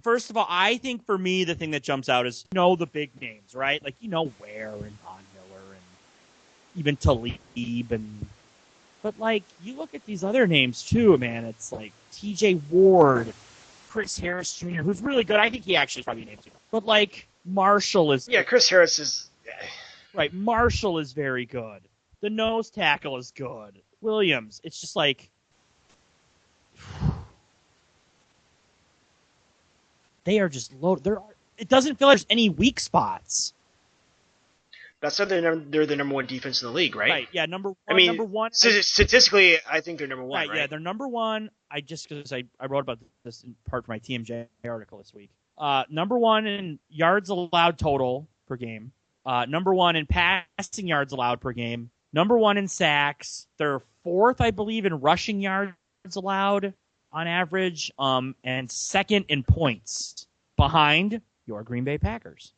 D: First of all, I think for me, the thing that jumps out is, the big names, right? Like, Ware and Von Miller and even Talib but like, you look at these other names too, man. It's like TJ Ward, Chris Harris Jr., who's really good. I think he actually is probably named too. But like, Marshall is...
E: Yeah, Chris Harris is...
D: Right, Marshall is very good. The nose tackle is good. Williams, it's just like they are just low. It doesn't feel like there's any weak spots.
E: That's why they're the number one defense in the league, right?
D: Right. Yeah. Number one.
E: Statistically, I think they're number one. Right.
D: Yeah, they're number one. Because I wrote about this in part for my TMJ article this week. Number one in yards allowed total per game. Number one in passing yards allowed per game. Number one in sacks. They're fourth, I believe, in rushing yards allowed on average. And second in points behind your Green Bay Packers,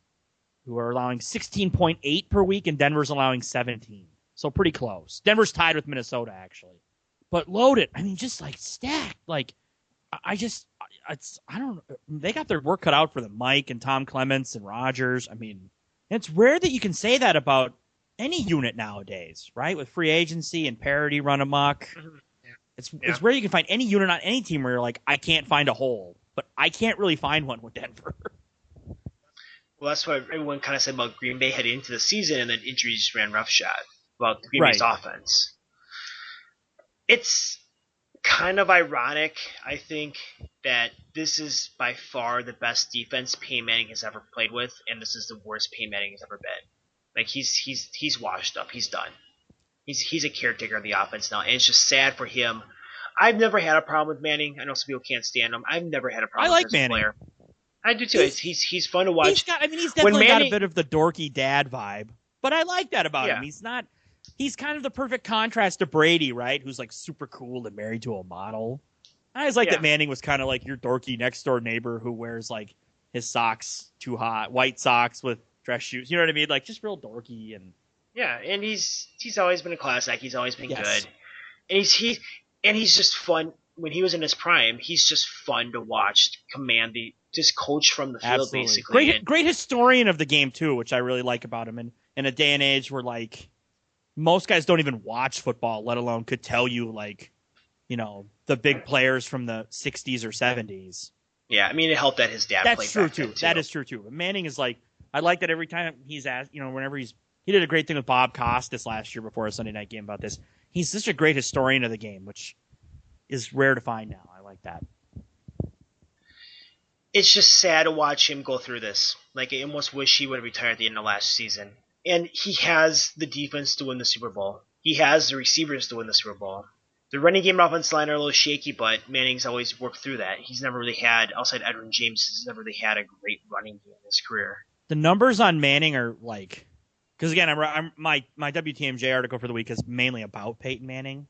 D: who are allowing 16.8 per week, and Denver's allowing 17. So pretty close. Denver's tied with Minnesota, actually. But loaded, I mean, just like stacked. Like, I don't know. They got their work cut out for them. Mike and Tom Clements and Rodgers. I mean, it's rare that you can say that about any unit nowadays, right? With free agency and parity run amok. It's rare you can find any unit on any team where you're like, I can't find a hole. But I can't really find one with Denver.
E: Well, that's what everyone kind of said about Green Bay heading into the season, and then injuries ran roughshod about Green Bay's offense. It's kind of ironic, I think, that this is by far the best defense Peyton Manning has ever played with, and this is the worst Peyton Manning has ever been. Like, he's washed up. He's done. He's a caretaker of the offense now, and it's just sad for him. I've never had a problem with Manning. I know some people can't stand him. I've never had a problem with him as a player. I do too. He's fun to watch.
D: He's definitely got a bit of the dorky dad vibe, but I like that about him. He's kind of the perfect contrast to Brady, right? Who's like super cool and married to a model. I always like that Manning was kind of like your dorky next door neighbor who wears like his socks too hot, white socks with dress shoes. You know what I mean? Like just real dorky and
E: and he's always been a class act. He's always been good, and he's just fun. When he was in his prime, he's just fun to watch. Just coach from the field, basically.
D: Great historian of the game too, which I really like about him. And in a day and age where like most guys don't even watch football, let alone could tell you like, you know, the big players from the 60s or 70s.
E: Yeah, I mean, it helped that his dad played back then, too.
D: That is true too. But Manning is like, I like that every time he's asked, you know, whenever he did a great thing with Bob Costas last year before a Sunday night game about this. He's such a great historian of the game, which is rare to find now. I like that.
E: It's just sad to watch him go through this. Like, I almost wish he would have retired at the end of last season. And he has the defense to win the Super Bowl. He has the receivers to win the Super Bowl. The running game and offensive line are a little shaky, but Manning's always worked through that. He's never really had, outside Edwin James, he's never really had a great running game in his career.
D: The numbers on Manning are like, because again, my WTMJ article for the week is mainly about Peyton Manning,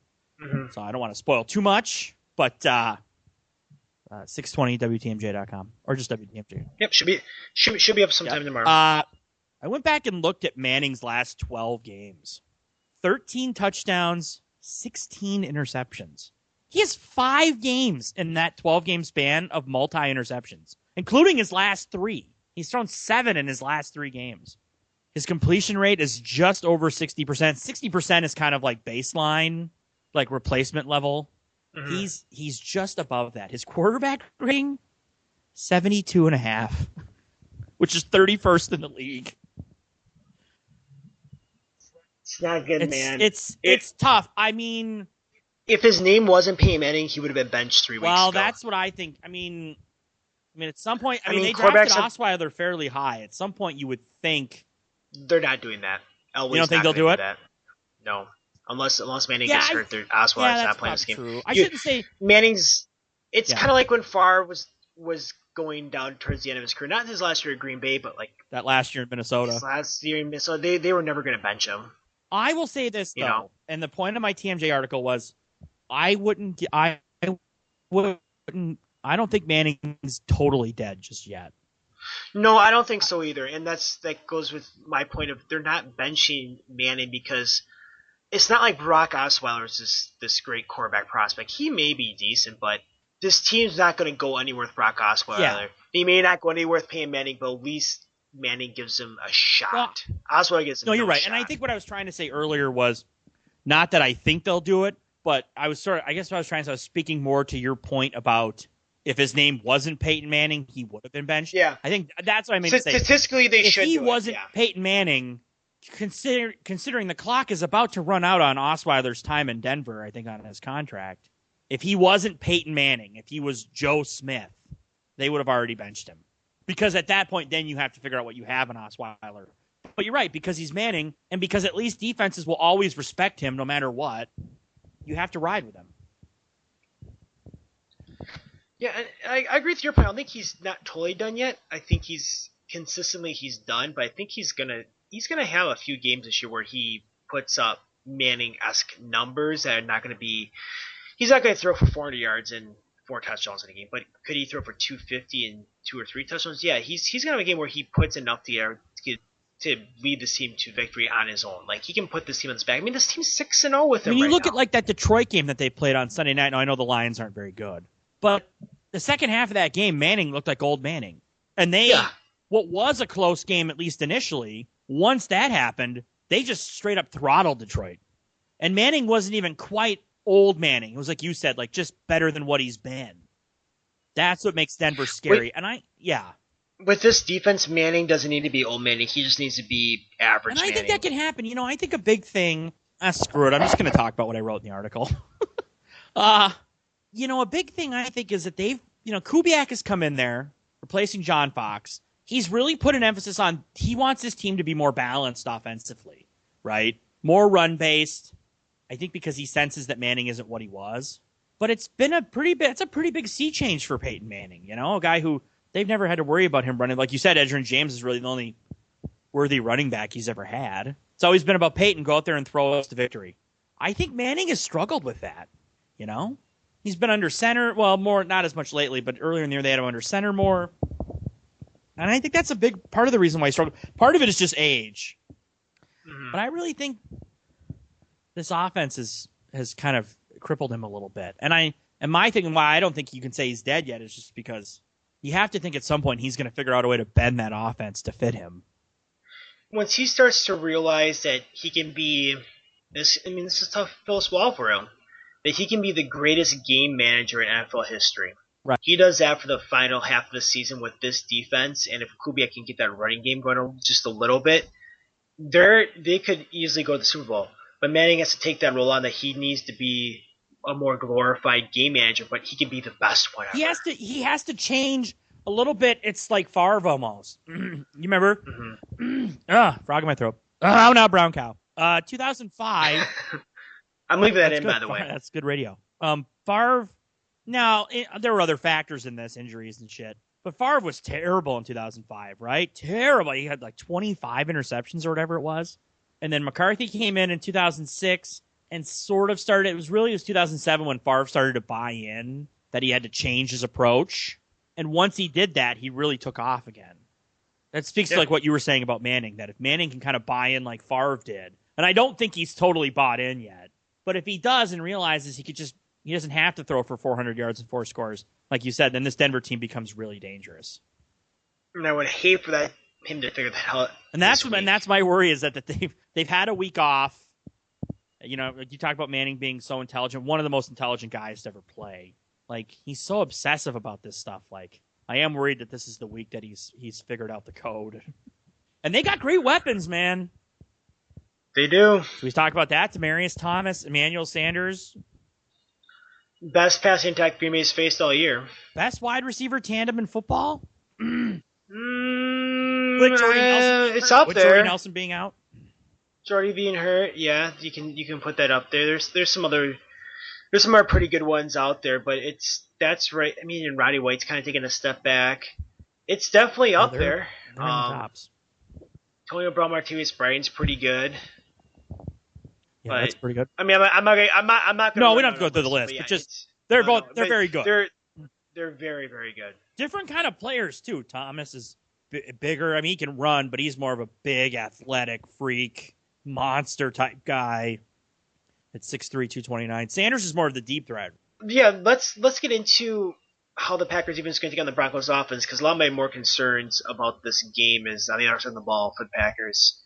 D: so I don't want to spoil too much, but 620wtmj.com or just WTMJ.
E: Yep, should be up sometime tomorrow.
D: I went back and looked at Manning's last 12 games. 13 touchdowns, 16 interceptions. He has 5 games in that 12-game span of multi-interceptions, including his last 3. He's thrown 7 in his last 3 games. His completion rate is just over 60%. 60% is kind of like baseline, like replacement level. He's just above that. His quarterback rating, 72.5, which is 31st in the league.
E: It's not good, man.
D: It's tough. I mean,
E: if his name wasn't Peyton Manning, he would have been benched 3 weeks ago.
D: Well, that's what I think. I mean, at some point, they drafted Osweiler fairly high. At some point, you would think
E: they're not doing that.
D: You don't think they'll do it?
E: That. No, unless Manning gets hurt, Osweiler's not playing this game.
D: True. I shouldn't say
E: Manning's. It's kind of like when Favre was going down towards the end of his career. Not his last year at Green Bay, but like
D: that last year in Minnesota.
E: His last year in Minnesota, they were never going to bench him.
D: I will say this though, and the point of my TMJ article was, I don't think Manning's totally dead just yet.
E: No, I don't think so either, and that goes with my point of they're not benching Manning because it's not like Brock Osweiler is this great quarterback prospect. He may be decent, but this team's not going to go anywhere with Brock Osweiler. Yeah. He may not go anywhere with Peyton Manning, but at least Manning gives him a shot. Well, Osweiler gives him
D: no, you're right.
E: shot.
D: And I think what I was trying to say earlier was not that I think they'll do it, but I guess what I was trying to say, I was speaking more to your point about if his name wasn't Peyton Manning, he would have been benched.
E: Yeah.
D: I think that's what I mean to say.
E: Statistically, they should do it.
D: If he wasn't Peyton Manning, considering the clock is about to run out on Osweiler's time in Denver, I think, on his contract, if he wasn't Peyton Manning, if he was Joe Smith, they would have already benched him. Because at that point, then you have to figure out what you have in Osweiler. But you're right, because he's Manning, and because at least defenses will always respect him no matter what, you have to ride with him.
E: Yeah, I agree with your point. I don't think he's not totally done yet. I think he's done, but I think he's gonna have a few games this year where he puts up Manning-esque numbers that are not gonna be. He's not gonna throw for 400 yards and 4 touchdowns in a game, but could he throw for 250 and 2 or 3 touchdowns? Yeah, he's gonna have a game where he puts enough together to lead this team to victory on his own. Like, he can put this team on his back. I mean, this team's 6-0 with him.
D: When you look at like that Detroit game that they played on Sunday night, now I know the Lions aren't very good, but the second half of that game, Manning looked like old Manning. And what was a close game, at least initially, once that happened, they just straight up throttled Detroit. And Manning wasn't even quite old Manning. It was like you said, like just better than what he's been. That's what makes Denver scary.
E: With this defense, Manning doesn't need to be old Manning. He just needs to be average
D: And I
E: Manning.
D: think that can happen. You know, I think a big thing... screw it. I'm just going to talk about what I wrote in the article. You know, a big thing I think is that Kubiak has come in there, replacing John Fox. He's really put an emphasis on, he wants his team to be more balanced offensively, right? More run-based. I think because he senses that Manning isn't what he was. But it's a pretty big sea change for Peyton Manning, you know, a guy who they've never had to worry about him running. Like you said, Edgerrin James is really the only worthy running back he's ever had. It's always been about Peyton, go out there and throw us to victory. I think Manning has struggled with that, you know? He's been under center, well, more, not as much lately, but earlier in the year they had him under center more. And I think that's a big part of the reason why he struggled. Part of it is just age. Mm-hmm. But I really think this offense has kind of crippled him a little bit. And my thinking why I don't think you can say he's dead yet is just because you have to think at some point he's going to figure out a way to bend that offense to fit him.
E: Once he starts to realize that he can be this is tough to swallow for him. That he can be the greatest game manager in NFL history.
D: Right.
E: He does that for the final half of the season with this defense, and if Kubiak can get that running game going just a little bit, they could easily go to the Super Bowl. But Manning has to take that role on that he needs to be a more glorified game manager, but he can be the best one ever.
D: He has to change a little bit. It's like Favre almost. You remember?
E: Mm-hmm.
D: Frog in my throat. Oh, now brown cow. 2005.
E: I'm leaving that in,
D: good.
E: by the way.
D: That's good radio. Favre. Now, there were other factors in this, injuries and shit. But Favre was terrible in 2005, right? Terrible. He had like 25 interceptions or whatever it was. And then McCarthy came in 2006 and sort of started. It was 2007 when Favre started to buy in that he had to change his approach. And once he did that, he really took off again. That speaks to like what you were saying about Manning, that if Manning can kind of buy in like Favre did, and I don't think he's totally bought in yet, but if he does and realizes he doesn't have to throw for 400 yards and 4 scores, like you said, then this Denver team becomes really dangerous.
E: And I would hate for him to figure that out.
D: And that's my worry is that they've had a week off. You know, you talk about Manning being so intelligent, one of the most intelligent guys to ever play. Like, he's so obsessive about this stuff. Like, I am worried that this is the week that he's figured out the code. And they got great weapons, man.
E: They do.
D: So we talked about that. Demaryius Thomas, Emmanuel Sanders.
E: Best passing attack Green Bay's faced all year.
D: Best wide receiver tandem in football?
E: It's
D: With
E: up there.
D: Jordy Nelson being out?
E: Jordy being hurt, yeah, you can put that up there. There's some other pretty good ones out there, but that's right. I mean, and Roddy White's kind of taking a step back. It's definitely up there.
D: They're in the tops.
E: Antonio Brown, Martavis Bryant's pretty good.
D: Yeah, that's pretty good.
E: I mean, I'm not gonna.
D: No, we don't have to go through the list.
E: Yeah,
D: but just they're very good.
E: They're very, very good.
D: Different kind of players too. Thomas is bigger. I mean, he can run, but he's more of a big, athletic freak, monster type guy. At 6'3", 229. Sanders is more of the deep threat.
E: Yeah, let's get into how the Packers even is going to take on the Broncos offense, because a lot of my more concerns about this game is on the other side of the ball for the Packers.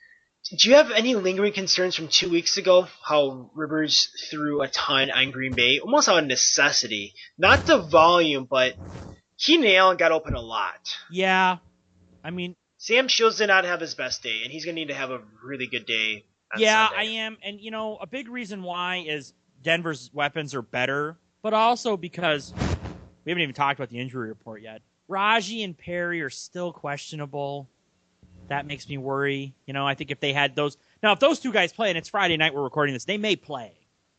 E: Do you have any lingering concerns from 2 weeks ago, how Rivers threw a ton on Green Bay, almost out of necessity? Not the volume, but Keenan Allen got open a lot.
D: Yeah. I mean,
E: Sam Shields did not have his best day, and he's going to need to have a really good day on
D: Yeah,
E: Sunday.
D: I am. And, a big reason why is Denver's weapons are better, but also because we haven't even talked about the injury report yet. Raji and Perry are still questionable. That makes me worry. I think if they had those... Now, if those two guys play, and it's Friday night we're recording this, they may play.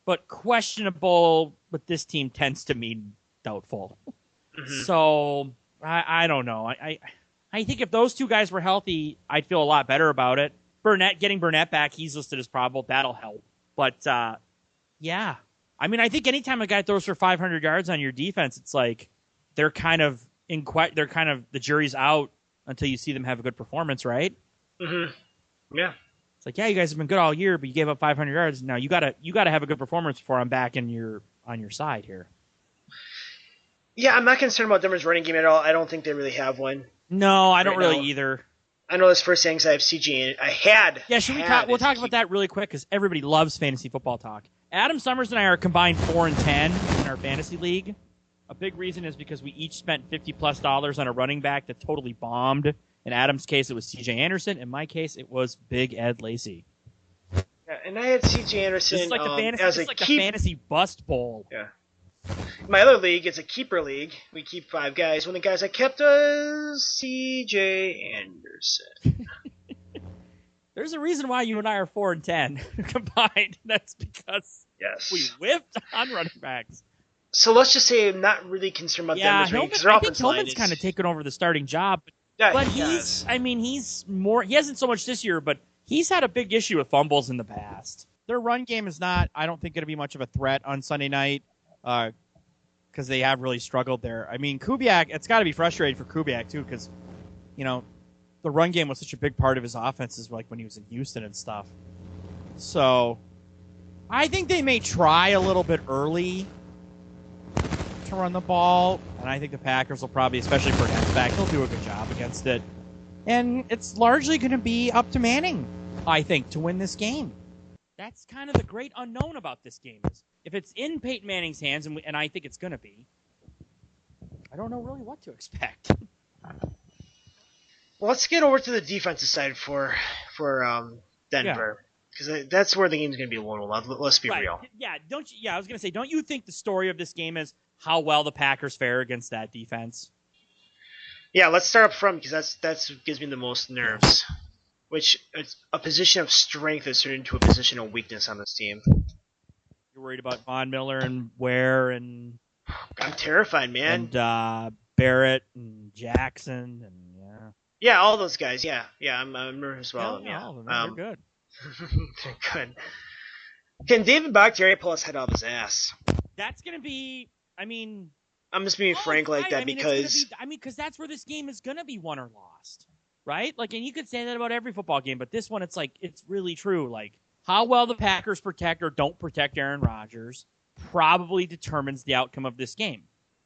D: But questionable with this team tends to mean doubtful. Mm-hmm. So, I don't know. I think if those two guys were healthy, I'd feel a lot better about it. Getting Burnett back, he's listed as probable. That'll help. But, yeah. I think anytime a guy throws for 500 yards on your defense, it's like they're kind of the jury's out until you see them have a good performance, right?
E: Mm-hmm. Yeah.
D: It's like, yeah, you guys have been good all year, but you gave up 500 yards. Now you gotta have a good performance before I'm back on your side here.
E: Yeah, I'm not concerned about Denver's running game at all. I don't think they really have one.
D: No, I don't really either.
E: I know this first thing because I have CJ. I had.
D: Yeah, should we talk? We'll talk about that really quick because everybody loves fantasy football talk. Adam Somers and I are combined 4-10 in our fantasy league. A big reason is because we each spent $50+ on a running back that totally bombed. In Adam's case, it was C.J. Anderson. In my case, it was Big Ed Lacy.
E: Yeah, and I had C.J. Anderson
D: it's like a fantasy bust bowl.
E: Yeah. My other league is a keeper league. We keep 5 guys. One of the guys I kept was C.J. Anderson.
D: There's a reason why you and I are 4-10 combined. That's because we whiffed on running backs.
E: So let's just say I'm not really concerned about Denver's ranking because their offensive line is...
D: I think Hillman's kind of taken over the starting job. But he's more... He hasn't so much this year, but he's had a big issue with fumbles in the past. Their run game is not, I don't think, going to be much of a threat on Sunday night because they have really struggled there. Kubiak, it's got to be frustrating for Kubiak, too, because, the run game was such a big part of his offenses, like when he was in Houston and stuff. So, I think they may try a little bit early to run the ball, and I think the Packers will probably, especially for Burnett's back, they'll do a good job against it. And it's largely going to be up to Manning, I think, to win this game. That's kind of the great unknown about this game. Is if it's in Peyton Manning's hands, and I think it's going to be, I don't know really what to expect.
E: Well, let's get over to the defensive side for Denver, because that's where the game's going to be a little. Let's be real.
D: Yeah, I was going to say, don't you think the story of this game is how well the Packers fare against that defense?
E: Yeah, let's start up front because that's what gives me the most nerves. Which is a position of strength is turned into a position of weakness on this team.
D: You're worried about Von Miller and Ware and...
E: I'm terrified, man.
D: And Barrett and Jackson and
E: yeah, all those guys. Yeah, I'm nervous about them.
D: Yeah, all of them. They're good.
E: They're good. Can David Bakhtiari pull his head off his ass?
D: That's gonna be. I'm
E: just being frank like that because
D: because that's where this game is gonna be won or lost, right? Like, and you could say that about every football game, but this one, it's like it's really true. Like, how well the Packers protect or don't protect Aaron Rodgers probably determines the outcome of this game.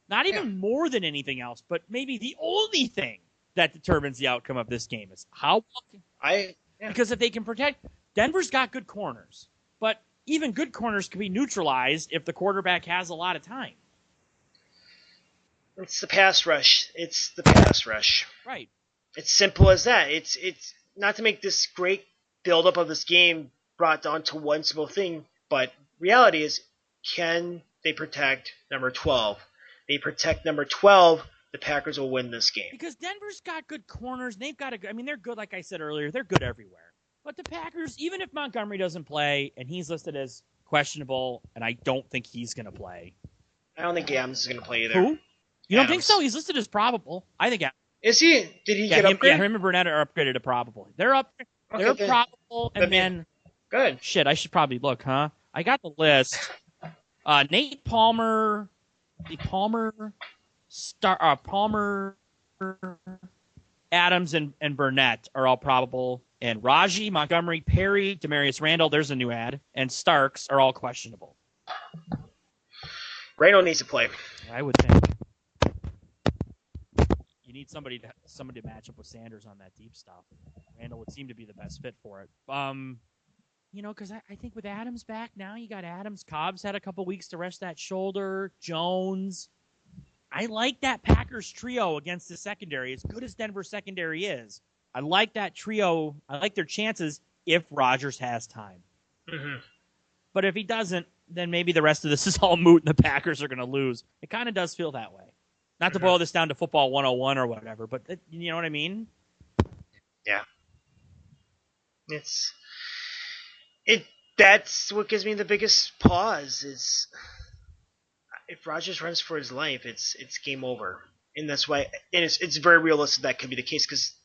D: Not even more than anything else, but maybe the only thing that determines the outcome of this game is how because if they can protect, Denver's got good corners, but even good corners can be neutralized if the quarterback has a lot of time.
E: It's the pass rush.
D: Right.
E: It's simple as that. It's not to make this great buildup of this game brought down to one simple thing, but reality is, can they protect number 12? They protect number 12. The Packers will win this game.
D: Because Denver's got good corners. And they've got they're good, like I said earlier. They're good everywhere. But the Packers, even if Montgomery doesn't play, and he's listed as questionable, and I don't think he's going to play.
E: I don't think Adams is going to play either.
D: Who? You don't think so? He's listed as probable. I think.
E: Is he? Did he get upgraded?
D: Yeah, him and Burnett are upgraded to probable. They're probable, and then...
E: Good.
D: Shit, I should probably look, huh? I got the list. Nate Palmer... Palmer, Adams, and Burnett are all probable. And Raji, Montgomery, Perry, Demarius Randall, there's a new ad, and Starks are all questionable.
E: Randall needs to play.
D: I would think. You need somebody to match up with Sanders on that deep stuff. Randall would seem to be the best fit for it. Because I think with Adams back now, you got Adams. Cobb's had a couple weeks to rest that shoulder. Jones. I like that Packers trio against the secondary. As good as Denver's secondary is, I like that trio. I like their chances if Rodgers has time.
E: Mm-hmm.
D: But if he doesn't, then maybe the rest of this is all moot and the Packers are going to lose. It kind of does feel that way. Not to boil this down to football 101 or whatever, but you know what I mean?
E: Yeah. That's what gives me the biggest pause is if Rodgers runs for his life, it's game over. And that's why, and it's very realistic that could be the case because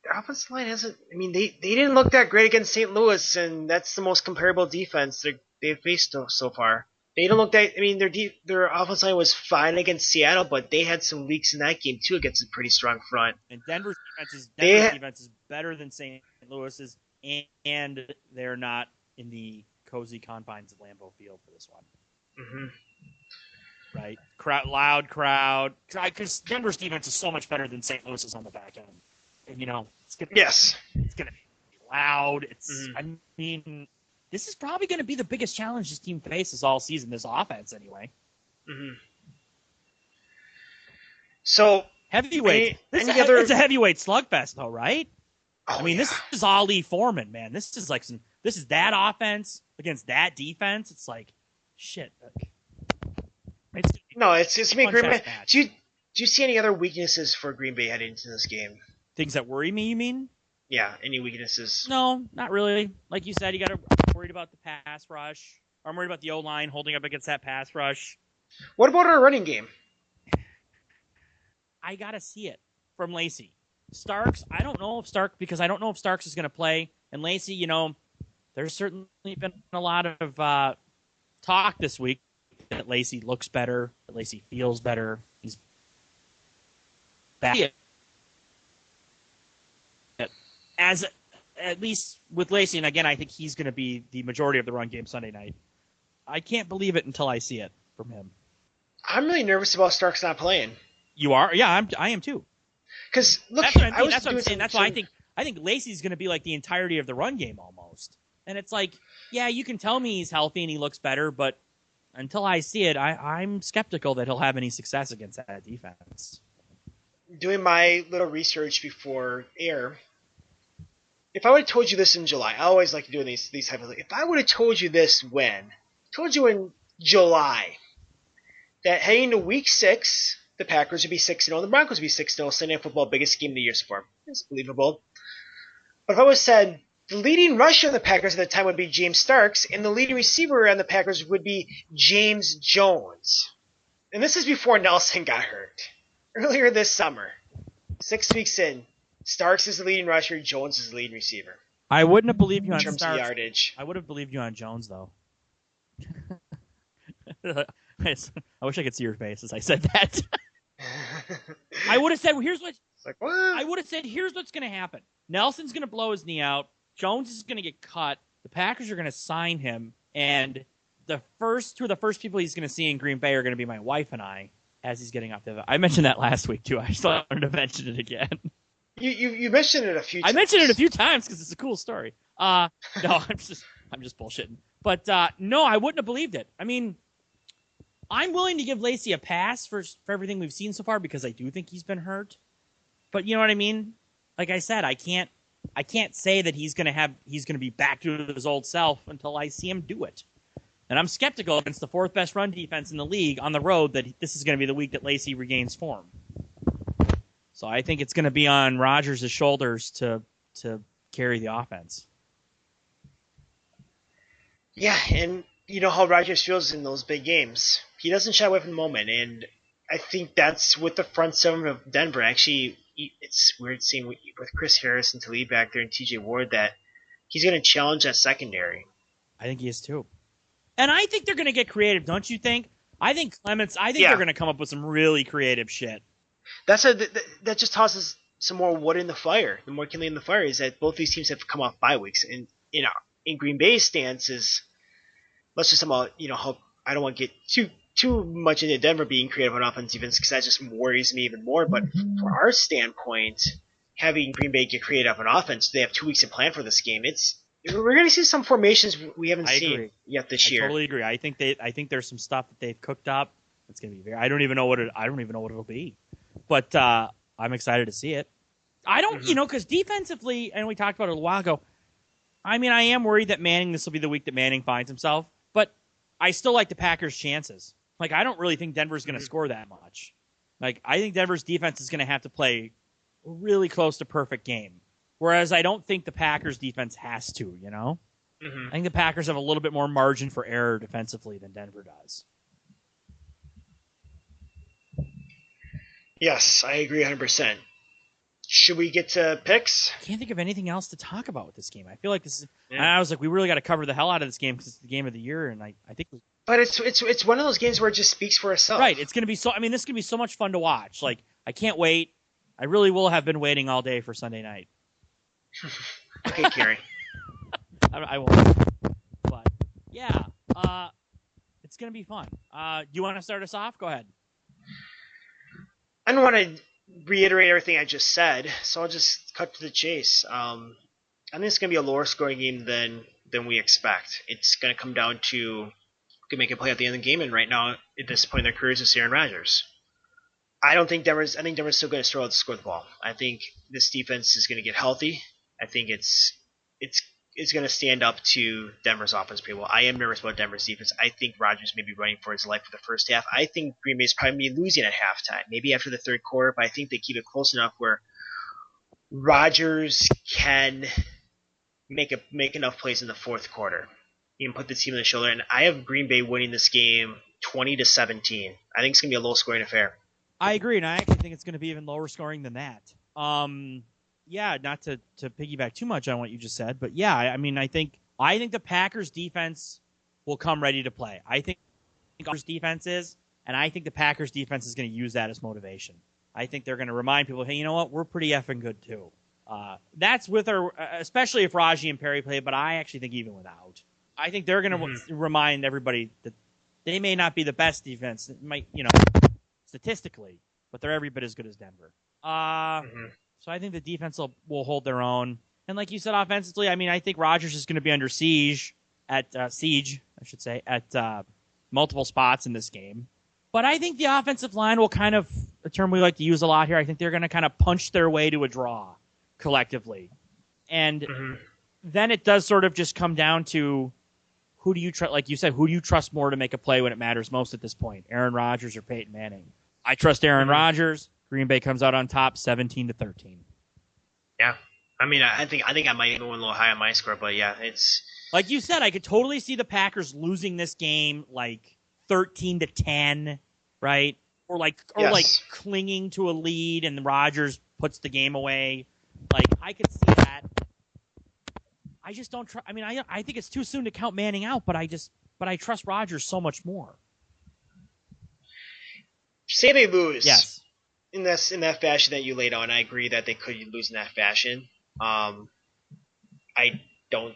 E: the offensive line hasn't. I mean, they didn't look that great against St. Louis, and that's the most comparable defense they've faced so far. They didn't look that. I mean, their offensive line was fine against Seattle, but they had some leaks in that game too against a pretty strong front.
D: And Denver's defense is better than St. Louis's, and they're not in the cozy confines of Lambeau Field for this one.
E: Mm-hmm.
D: Right, loud crowd. Because Denver's defense is so much better than St. Louis's on the back end. And, it's gonna be loud. I mean, this is probably going to be the biggest challenge this team faces all season. This offense, anyway.
E: Mm-hmm. So
D: heavyweight. It's a heavyweight slugfest, though, right?
E: Oh,
D: I mean, this is Ali Foreman, man. This is that offense against that defense. It's like shit.
E: It's gonna be Green Bay. Do you see any other weaknesses for Green Bay heading into this game?
D: Things that worry me, you mean?
E: Yeah, any weaknesses?
D: No, not really. Like you said, you got to worried about the pass rush. I'm worried about the O-line holding up against that pass rush.
E: What about our running game?
D: I got to see it from Lacey. Starks, I don't know if Starks is going to play. And Lacey, there's certainly been a lot of talk this week that Lacey looks better, that Lacey feels better. He's back. As at least with Lacey, and again, I think he's going to be the majority of the run game Sunday night. I can't believe it until I see it from him.
E: I'm really nervous about Starks not playing.
D: You are? Yeah, I am too.
E: Because look,
D: that's what I'm saying. That's why I think Lacey's going to be like the entirety of the run game almost. And it's like, yeah, you can tell me he's healthy and he looks better, but until I see it, I'm skeptical that he'll have any success against that defense.
E: Doing my little research before air, if I would have told you this in July, I always like doing these type of things. If I would have told you this told you in July, that heading to week 6, the Packers would be 6-0, the Broncos would be 6-0, Sunday Night Football, biggest game of the year so far. It's believable. But if I would have said the leading rusher on the Packers at the time would be James Starks, and the leading receiver on the Packers would be James Jones. And this is before Nelson got hurt. Earlier this summer, 6 weeks in, Starks is the leading rusher, Jones is the leading receiver.
D: I wouldn't have believed you on
E: Starks. In terms of yardage.
D: I would have believed you on Jones, though. I wish I could see your face as I said that. I would have said, here's what.
E: It's like, what?
D: I would have said, here's what's going to happen. Nelson's going to blow his knee out. Jones is going to get cut. The Packers are going to sign him. And two of the first people he's going to see in Green Bay are going to be my wife and I as he's getting off the. I mentioned that last week, too. I just wanted to mention it again.
E: You mentioned it a few times.
D: I mentioned it a few times because it's a cool story. No, I'm just bullshitting. But no, I wouldn't have believed it. I mean, I'm willing to give Lacey a pass for everything we've seen so far because I do think he's been hurt. But you know what I mean? Like I said, I can't say that he's going to be back to his old self until I see him do it. And I'm skeptical against the 4th best run defense in the league on the road that this is going to be the week that Lacey regains form. So I think it's going to be on Rodgers' shoulders to carry the offense. Yeah,
E: and you know how Rodgers feels in those big games. He doesn't shy away from the moment, and I think that's with the front 7 of Denver. Actually, it's weird seeing with Chris Harris and Talib back there and TJ Ward that he's going to challenge that secondary.
D: I think he is too. And I think they're going to get creative, don't you think? I think they're going to come up with some really creative shit.
E: That just tosses some more wood in the fire. The more kindling in the fire is that both these teams have come off bye weeks, and in Green Bay's stance is let's just about how I don't want to get too much into Denver being creative on offense defense because that just worries me even more. But from our standpoint, having Green Bay get creative on offense, they have 2 weeks to plan for this game. We're going to see some formations we haven't seen yet this year.
D: I totally agree. I think there's some stuff that they've cooked up. It's going to be I don't even know what it'll be. But I'm excited to see it. I don't, because defensively, and we talked about it a while ago, I mean, I am worried that this will be the week that Manning finds himself, but I still like the Packers' chances. Like, I don't really think Denver's going to score that much. Like, I think Denver's defense is going to have to play a really close to perfect game, whereas I don't think the Packers' defense has to, I think the Packers have a little bit more margin for error defensively than Denver does.
E: Yes, I agree 100%. Should we get to picks?
D: I can't think of anything else to talk about with this game. I feel like this is. Yeah. I was like, we really got to cover the hell out of this game because it's the game of the year, and I think.
E: But it's one of those games where it just speaks for itself.
D: Right. It's going to be so. I mean, this is going to be so much fun to watch. Like, I can't wait. I really will have been waiting all day for Sunday night.
E: Okay, Kerry.
D: I won't. But yeah, it's going to be fun. Do you want to start us off? Go ahead.
E: I don't want to reiterate everything I just said, so I'll just cut to the chase. I think it's going to be a lower scoring game than we expect. It's going to come down to who can make a play at the end of the game, and right now, at this point in their careers, it's Aaron Rodgers. I think Denver's still going to struggle to score the ball. I think this defense is going to get healthy. I think it's going to stand up to Denver's offense pretty well. I am nervous about Denver's defense. I think Rodgers may be running for his life for the first half. I think Green Bay is probably losing at halftime, maybe after the third quarter, but I think they keep it close enough where Rodgers can make enough plays in the fourth quarter. He can put the team on the shoulder, and I have Green Bay winning this game 20-17. I think it's going to be a low-scoring affair.
D: I agree, and I actually think it's going to be even lower scoring than that. Yeah, not to piggyback too much on what you just said, but yeah, I mean, I think the Packers defense will come ready to play. I think Packers defense is, and I think the Packers defense is going to use that as motivation. I think they're going to remind people, hey, you know what? We're pretty effing good too. That's with especially if Raji and Perry play, but I actually think even without, I think they're going to remind everybody that they may not be the best defense. It might, statistically, but they're every bit as good as Denver. So I think the defense will hold their own. And like you said, offensively, I mean, I think Rodgers is going to be under siege at multiple spots in this game. But I think the offensive line will kind of, a term we like to use a lot here, I think they're going to kind of punch their way to a draw collectively. And then it does sort of just come down to who do you trust, like you said, who do you trust more to make a play when it matters most at this point, Aaron Rodgers or Peyton Manning? I trust Aaron Rodgers. Green Bay comes out on top 17-13.
E: Yeah. I mean, I think I might go a little high on my score, but yeah, it's
D: like you said, I could totally see the Packers losing this game like 13-10, right? Or like clinging to a lead and Rodgers puts the game away. Like I could see that. I just don't trust. I mean, I think it's too soon to count Manning out, but I trust Rodgers so much more.
E: Say they lose.
D: Yes.
E: In that fashion that you laid out, and I agree that they could lose in that fashion. I don't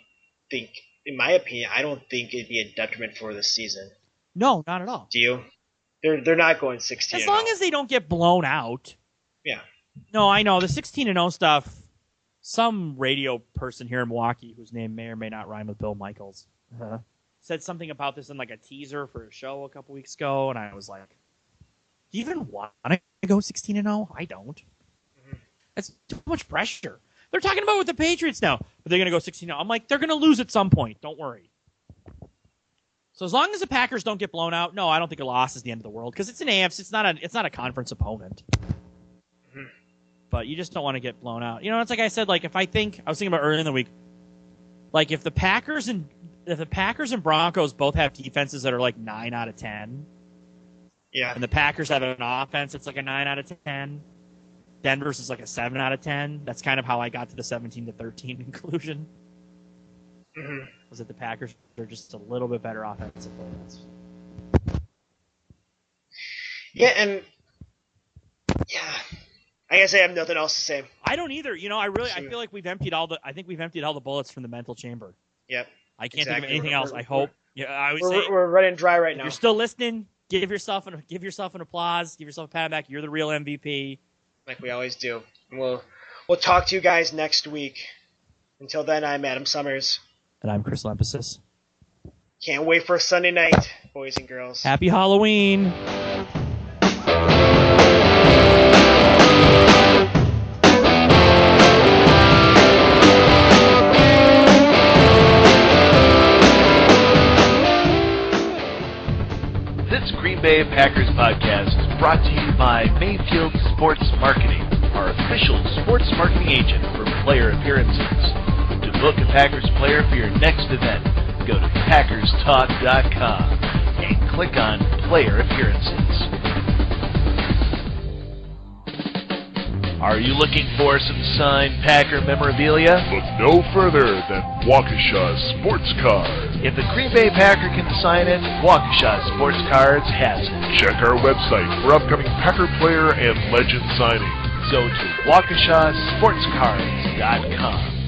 E: think, in my opinion, I don't think it'd be a detriment for the season.
D: No, not at all.
E: Do you? They're not going 16-0.
D: As long as they don't get blown out.
E: Yeah.
D: No, I know the 16-0 stuff. Some radio person here in Milwaukee, whose name may or may not rhyme with Bill Michaels, said something about this in like a teaser for a show a couple weeks ago, and I was like, do you even want to go 16-0? I don't. That's too much pressure. They're talking about with the Patriots now, but they're going to go 16-0. I'm like, they're going to lose at some point. Don't worry. So as long as the Packers don't get blown out, no, I don't think a loss is the end of the world because it's an AFC. It's not a conference opponent. But you just don't want to get blown out. It's like I said. Like I was thinking about earlier in the week. Like if the Packers and Broncos both have defenses that are like 9 out of 10.
E: Yeah.
D: And the Packers have an offense that's like a 9 out of 10. Denver's is like a 7 out of 10. That's kind of how I got to the 17-13 conclusion. Was that the Packers are just a little bit better offensively.
E: Yeah, and yeah, I guess I have nothing else to say.
D: I don't either. I feel like we've emptied all the bullets from the mental chamber.
E: Yep.
D: I can't think of anything else. I hope.
E: We're running dry right now.
D: If you're still listening, give yourself an applause. Give yourself a pat on the back. You're the real MVP.
E: Like we always do. And we'll talk to you guys next week. Until then, I'm Adam Somers.
D: And I'm Chris Lempesis.
E: Can't wait for Sunday night, boys and girls.
D: Happy Halloween.
B: Green Bay Packers podcast is brought to you by Mayfield Sports Marketing, our official sports marketing agent for player appearances. To book a Packers player for your next event, go to PackersTalk.com and click on Player Appearances. Are you looking for some signed Packer memorabilia?
C: Look no further than Waukesha Sports Card.
B: If the Green Bay Packer can sign it, Waukesha Sports Cards has it.
C: Check our website for upcoming Packer player and legend signings.
B: Go to WaukeshaSportsCards.com.